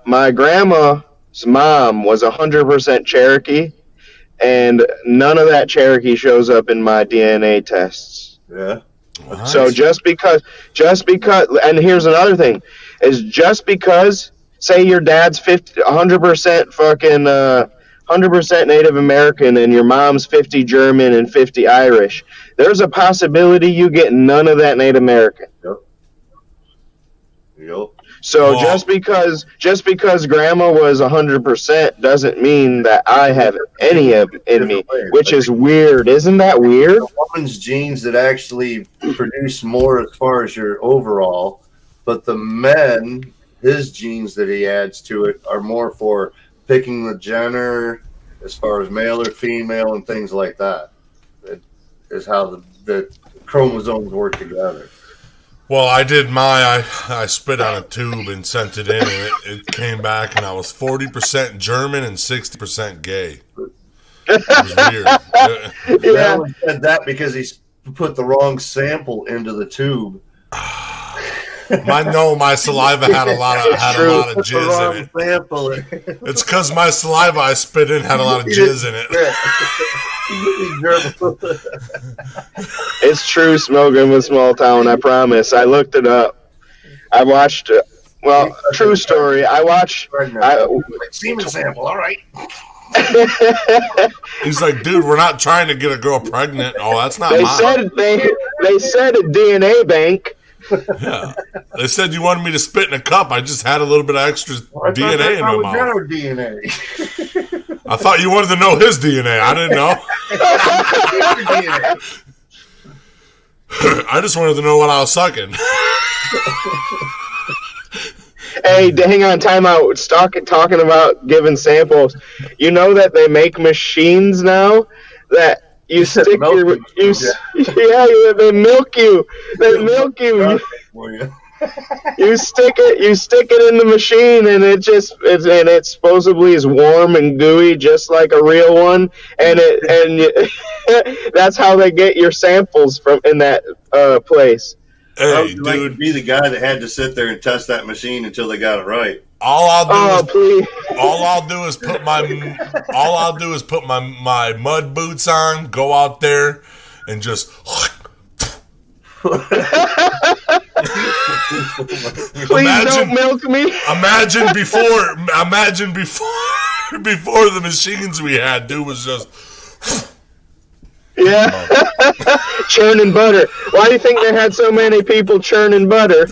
My grandma's mom was 100% Cherokee, and none of that Cherokee shows up in my DNA tests. Yeah. What? So just because, and here's another thing, is just because, say your dad's 100% fucking 100% Native American and your mom's 50 German and 50 Irish, there's a possibility you get none of that Native American. Yep. So just because grandma was 100% doesn't mean that I have any of it in me, which is weird. Isn't that weird? The woman's genes that actually produce more as far as your overall, but the men, his genes that he adds to it are more for picking the gender as far as male or female and things like that. That is how the chromosomes work together. Well, I did I spit on a tube and sent it in, and it came back, and I was 40% German and 60% gay. It was weird. That one said that because he put the wrong sample into the tube. My saliva had a lot of jizz in it. It's because my saliva I spit in had a lot of jizz in it. It's true, smoking with small town. I promise. I looked it up. I watched. Well, true story. I watched. Semen sample. All right. He's like, dude, we're not trying to get a girl pregnant. Oh, that's not. They said a DNA bank. Yeah, they said you wanted me to spit in a cup. I just had a little bit of extra DNA in my mouth. DNA. I thought you wanted to know his DNA. I didn't know. I just wanted to know what I was sucking. Hey, hang on, time out. Talking about giving samples. You know that they make machines now that you stick they milk you. They milk you. You stick it in the machine, and it supposedly is warm and gooey, just like a real one. And that's how they get your samples from in that place. Hey, dude, like to be the guy that had to sit there and test that machine until they got it right. All I'll do is put my mud boots on, go out there, and just. Please don't milk me. Imagine before the machines we had, dude was just. Yeah, churning butter. Why do you think they had so many people churning butter?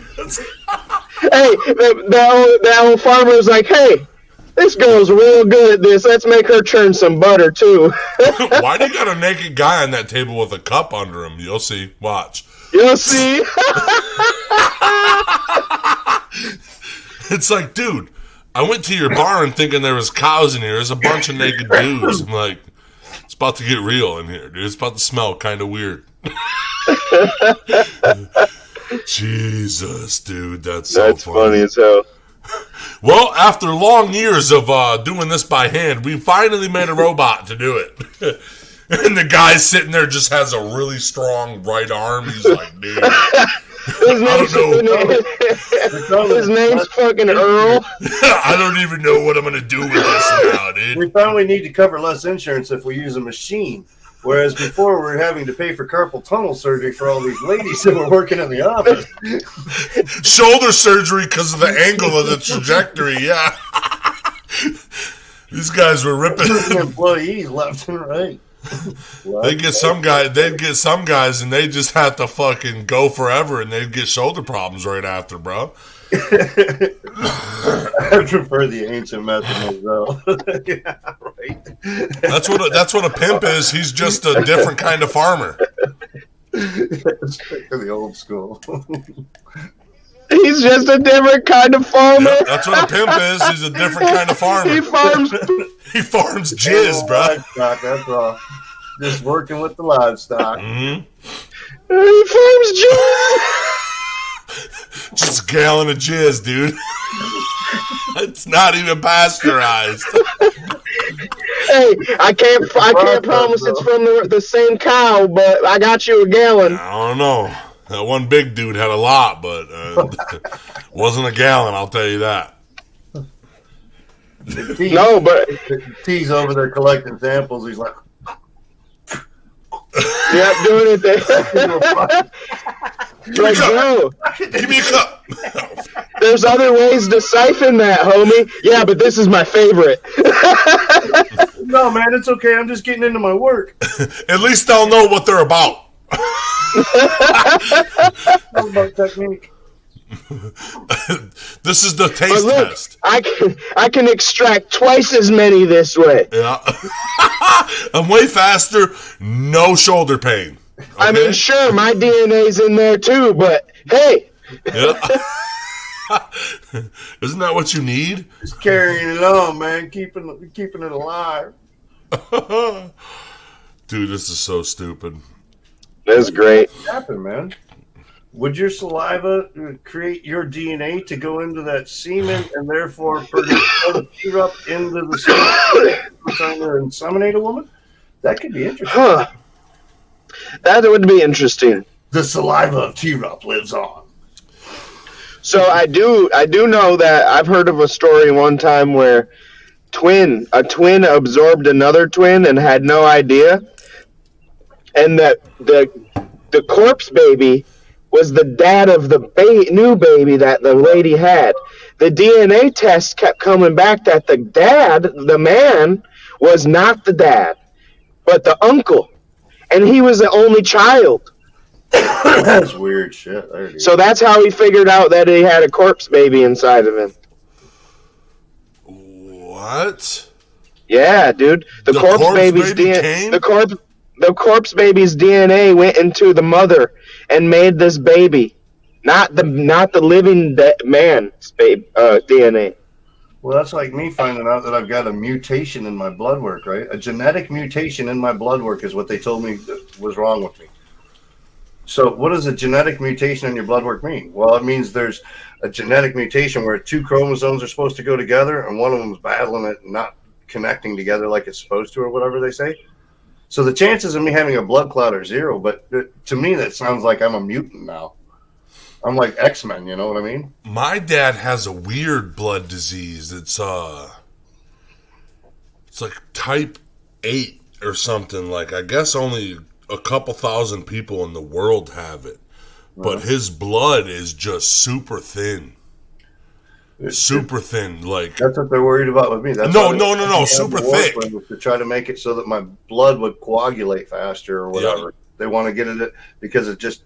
Hey, that old farmer was like, hey, this girl's real good at this. Let's make her churn some butter, too. Why do you got a naked guy on that table with a cup under him? You'll see. Watch. You'll see. It's like, dude, I went to your barn thinking there was cows in here. There's a bunch of naked dudes. I'm like, it's about to get real in here, dude. It's about to smell kind of weird. Jesus, dude, that's funny as hell. Well, after long years of doing this by hand, we finally made a robot to do it. And the guy sitting there just has a really strong right arm. He's like, dude. His name's fucking Earl. I don't even know what I'm going to do with this now, dude. We found we need to cover less insurance if we use a machine. Whereas before we were having to pay for carpal tunnel surgery for all these ladies that were working in the office. Shoulder surgery because of the angle of the trajectory, yeah. These guys were ripping employees left and right. They'd get some guys, and they just have to fucking go forever, and they'd get shoulder problems right after, bro. I prefer the ancient method myself. Yeah, right. That's what a pimp is. He's just a different kind of farmer. Stick to the old school. He's just a different kind of farmer. Yep, that's what a pimp is. He's a different kind of farmer. He farms jizz, bro. Livestock, that's all. Just working with the livestock. Mm-hmm. He farms jizz. Just a gallon of jizz, dude. It's not even pasteurized. Hey, I can't promise it's from the same cow, but I got you a gallon. I don't know. That one big dude had a lot, but wasn't a gallon, I'll tell you that. No, but T's over there collecting samples. He's like, yeah, doing it there. Like, bro, give me a cup. There's other ways to siphon that, homie. Yeah, but this is my favorite. no, man, it's okay. I'm just getting into my work. At least they'll know what they're about. About technique. This is the taste look, test. I can extract twice as many this way. Yeah. I'm way faster, no shoulder pain. Okay? I mean, sure, my DNA's in there too, but hey. Yeah. Isn't that what you need? Just carrying it on, man. Keeping it alive. Dude, this is so stupid. That's great. What happened, man? Would your saliva create your DNA to go into that semen and therefore produce T-Rup into the semen trying to inseminate a woman? That could be interesting. Huh. That would be interesting. The saliva of T-Rup lives on. So I do know that I've heard of a story one time where a twin absorbed another twin and had no idea, and that the corpse baby was the dad of the new baby that the lady had. The DNA test kept coming back that the dad, the man, was not the dad, but the uncle, and he was the only child. That's weird shit. So that's how he figured out that he had a corpse baby inside of him. What? Yeah, dude. The corpse baby's DNA. The corpse baby's DNA went into the mother and made this baby, not the living man's DNA. Well, that's like me finding out that I've got a mutation in my blood work, right? A genetic mutation in my blood work is what they told me was wrong with me. So what does a genetic mutation in your blood work mean? Well, it means there's a genetic mutation where two chromosomes are supposed to go together and one of them is battling it and not connecting together like it's supposed to or whatever they say. So the chances of me having a blood clot are zero, but to me that sounds like I'm a mutant now. I'm like X-Men, you know what I mean? My dad has a weird blood disease. It's like type 8 or something. Like, I guess only a couple thousand people in the world have it. But his blood is just super thin. Super thin, like that's what they're worried about with me. That's no, super thick. To try to make it so that my blood would coagulate faster or whatever. Yeah. They want to get it because it just.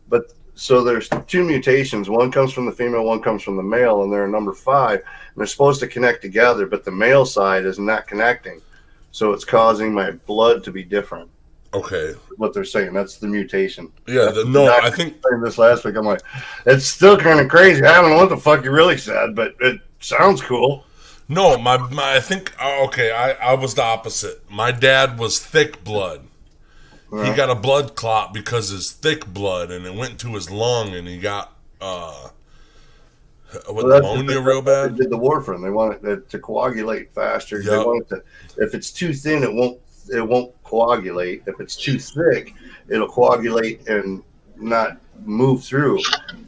But so there's two mutations. One comes from the female, one comes from the male, and they're number 5. And they're supposed to connect together, but the male side is not connecting, so it's causing my blood to be different. Okay. What they're saying, that's the mutation. Yeah, I think this last week I'm like, it's still kind of crazy. I don't know what the fuck you really said, but it sounds cool. No, I think I was the opposite. My dad was thick blood. He got a blood clot because his thick blood, and it went into his lung, and he got pneumonia real bad. They did the warfarin. They want it to coagulate faster. Yep. They want it to, if it's too thin, it won't coagulate. If it's too thick, it'll coagulate and not move through.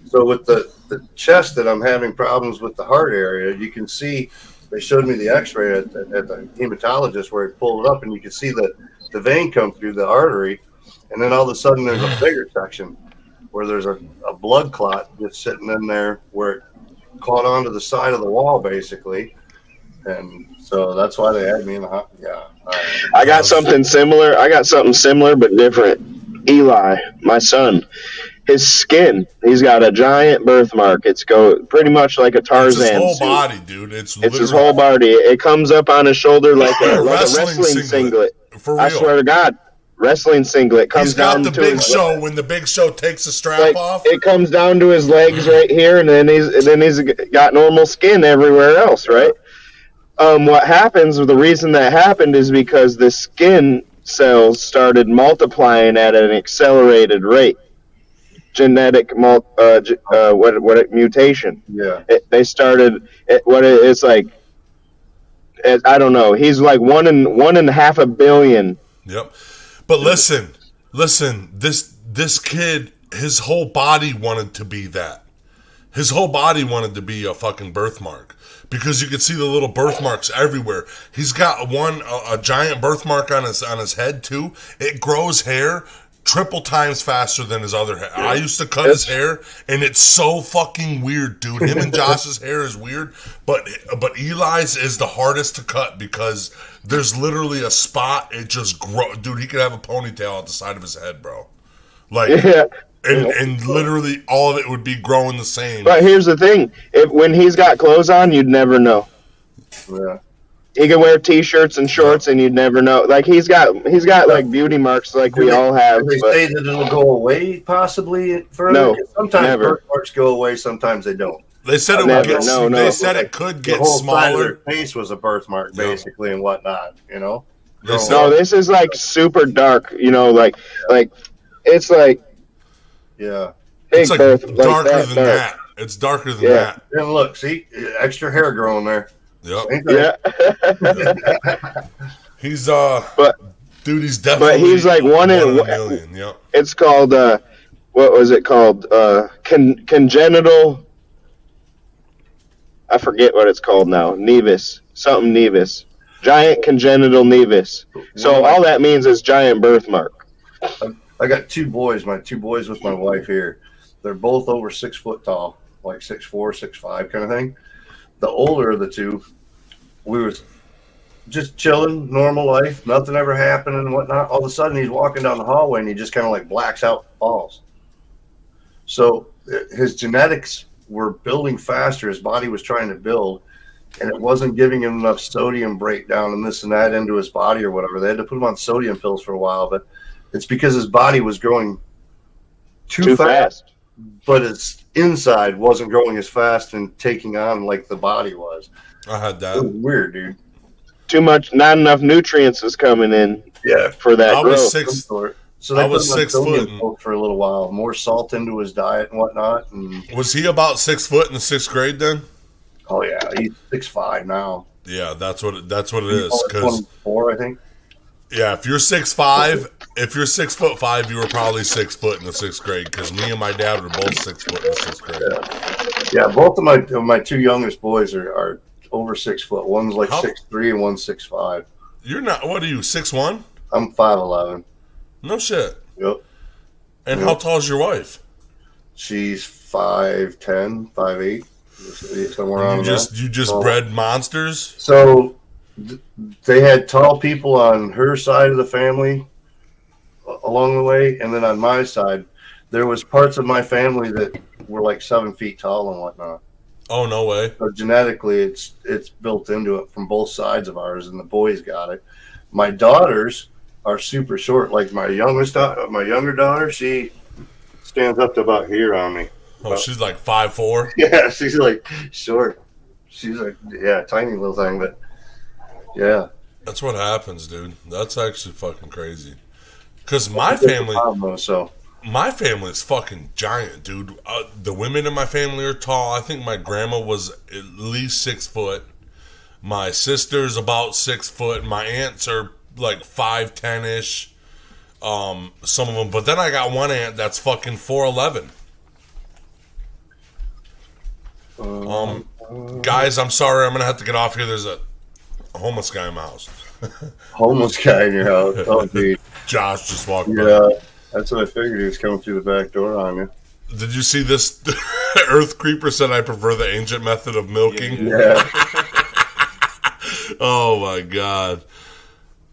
So with the chest that I'm having problems with the heart area, you can see they showed me the x-ray at the hematologist where he pulled it up, and you can see the vein come through the artery, and then all of a sudden there's a bigger section where there's a blood clot just sitting in there where it caught onto the side of the wall basically, And so that's why they had me in the hospital. Yeah. I got something similar but different. Eli, my son, his skin, he's got a giant birthmark. It's pretty much like a Tarzan It's his whole suit. body, dude. It's his whole body. It comes up on his shoulder like a wrestling singlet. For real. I swear to God, wrestling singlet comes He's got down the to big his show when the big show takes the strap off. It comes down to his legs right here, and then he's got normal skin everywhere else, right? What happens? The reason that happened is because the skin cells started multiplying at an accelerated rate. Genetic mutation. Yeah. They started. It's like. I don't know. He's like one in half a billion. Yep. But listen. This kid, his whole body wanted to be that. His whole body wanted to be a fucking birthmark because you could see the little birthmarks everywhere. He's got a giant birthmark on his head too. It grows hair triple times faster than his other hair. I used to cut his hair, and it's so fucking weird, dude. Him and Josh's hair is weird, but Eli's is the hardest to cut because there's literally a spot. It just grows, dude. He could have a ponytail at the side of his head, bro. Like, yeah. And literally all of it would be growing the same. But here's the thing: when he's got clothes on, you'd never know. Yeah. He can wear T-shirts and shorts, and you'd never know. Like he's got like beauty marks, like we all have. They say that it'll go away possibly further. No, sometimes never. birthmarks go away, sometimes they don't. They said it would get. They said it could get the whole side of smaller. their face was a birthmark, basically, and whatnot. You know. No, this is like super dark. You know, like it's like. Yeah. It's like birth, darker like than dark. that. It's darker than that. And look, see, extra hair growing there. Yep. Yeah. He's but dude, he's definitely. But he's like one in a million. Yep. It's called what was it called? Congenital. I forget what it's called now. Nevus, something nevus. Giant congenital nevus. So all that means is giant birthmark. I got two boys. My two boys with my wife here. They're both over 6 foot tall, like 6'4", 6'5", kind of thing. The older of the two, we were just chilling, normal life, nothing ever happened and whatnot. All of a sudden, he's walking down the hallway and he just kind of like blacks out, falls. So his genetics were building faster. His body was trying to build, and it wasn't giving him enough sodium breakdown and this and that into his body or whatever. They had to put him on sodium pills for a while, but it's because his body was growing too fast. But its inside wasn't growing as fast and taking on like the body was. I had that. It was weird, dude. Too much, not enough nutrients is coming in. Yeah, for that growth. So they I was put him on 6 foot sodium for a little while, more salt into his diet and whatnot. And was he about 6 foot in the 6th grade then? oh yeah, he's 6'5" now. Yeah, that's what it is. He's 24, I think. Yeah, if you're 6'5", if you're 6'5", you were probably 6 foot in the 6th grade. Because me and my dad were both 6 foot in the 6th grade. Yeah, both of my two youngest boys are over 6 foot. One's like 6'3" and one's 6'5". You're not. What are you? 6'1"? I'm 5'11". No shit. Yep. And how tall is your wife? She's 5'10", 5'8", somewhere around there. You just bred monsters. So they had tall people on her side of the family along the way, and then on my side, there was parts of my family that were like 7 feet tall and whatnot. Oh, no way. So genetically, it's built into it from both sides of ours, and the boys got it. My daughters are super short. Like my younger daughter, she stands up to about here on me. Oh, she's like 5'4". Yeah, she's like short. She's like tiny little thing, but yeah. That's what happens, dude. That's actually fucking crazy. Because my family, my family is fucking giant, dude. The women in my family are tall. I think my grandma was at least 6 foot. My sister's about 6 foot. My aunts are like 5'10"-ish. Some of them. But then I got one aunt that's fucking 4'11". Guys, I'm sorry. I'm going to have to get off here. There's a homeless guy in my house. Homeless guy in your house? Oh, dude. Josh just walked by. Yeah, that's what I figured. He was coming through the back door on you. Did you see this? Earth Creeper said I prefer the ancient method of milking. Yeah. Oh my god.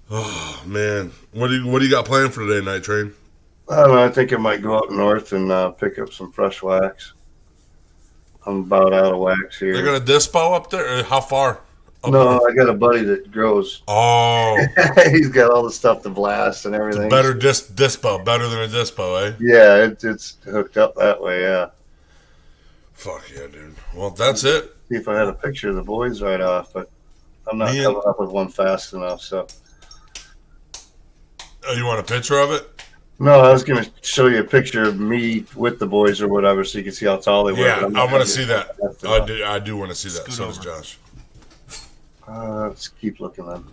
Oh man, what do you got planned for today, Night Train? I don't know. I think I might go up north and pick up some fresh wax. I'm about out of wax here. They're gonna dispo up there. How far? Up No, north? I got a buddy that grows. Oh, He's got all the stuff to blast and everything. better dispo, better than a dispo, eh? Yeah, it's hooked up that way. Yeah. Fuck yeah, dude. Well, that's it. See if I had a picture of the boys right off, but I'm not Me coming up with one fast enough. So. Oh, you want a picture of it? No, I was going to show you a picture of me with the boys or whatever, so you can see how tall they were. Yeah, but I want to see that. enough. I do want to see that. Scoot So does over. Josh. Let's keep looking then.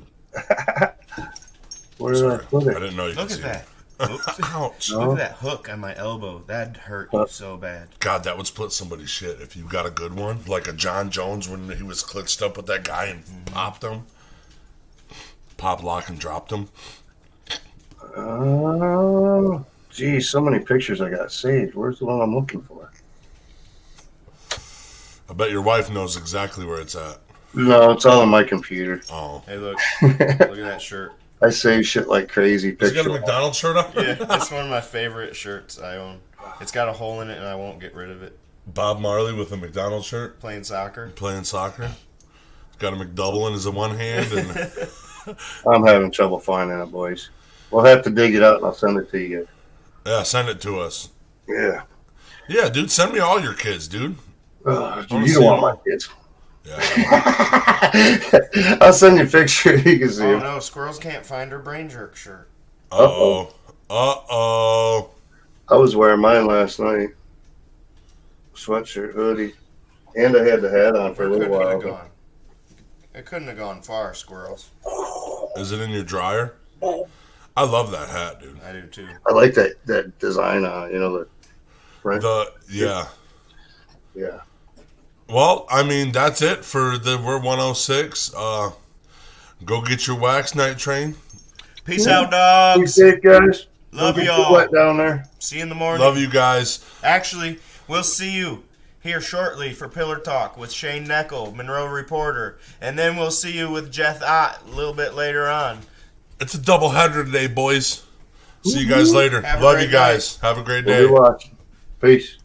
Where did I Sorry, put I it? didn't know you Look could at see that. it. Ouch. No. Look at that hook on my elbow. That hurt me so bad. God, that would split somebody's shit if you got a good one, like a John Jones when he was clinched up with that guy and popped him, pop lock and dropped him. Oh, geez, so many pictures I got saved. Where's the one I'm looking for? I bet your wife knows exactly where it's at. No, it's all on my computer. Oh, Hey, look. Look at that shirt. I save shit like crazy. he's got a Picture. McDonald's shirt on. Yeah, it's one of my favorite shirts I own. It's got a hole in it, and I won't get rid of it. Bob Marley with a McDonald's shirt, Playing soccer. playing soccer. He's got a McDouble in his one hand, and I'm having trouble finding it, boys. We'll have to dig it out and I'll send it to you. yeah, send it to us. Yeah. Yeah, dude, send me all your kids, dude. You see don't want them. my kids. Yeah, I'll send you a picture. You can see Oh them. no, squirrels can't find her brain jerk shirt. uh-oh. I was wearing mine last night. Sweatshirt, hoodie, and I had the hat on for a Where little could it while. have gone? It couldn't have gone far, squirrels. Is it in your dryer? I love that hat, dude. I do too. I like that design on it. You know the print. Yeah. Yeah. Well, I mean, that's it for we're 106. Go get your wax, Night Train. Peace out, Be dogs. safe, guys. Love Don't get too y'all. wet down there. See you in the morning. Love you guys. Actually, we'll see you here shortly for Pillar Talk with Shane Neckel, Monroe Reporter. And then we'll see you with Jeff Ott a little bit later on. It's a double header today, boys. See you guys later. Have a Love great you guys. Have a great We'll day. be watching. Peace.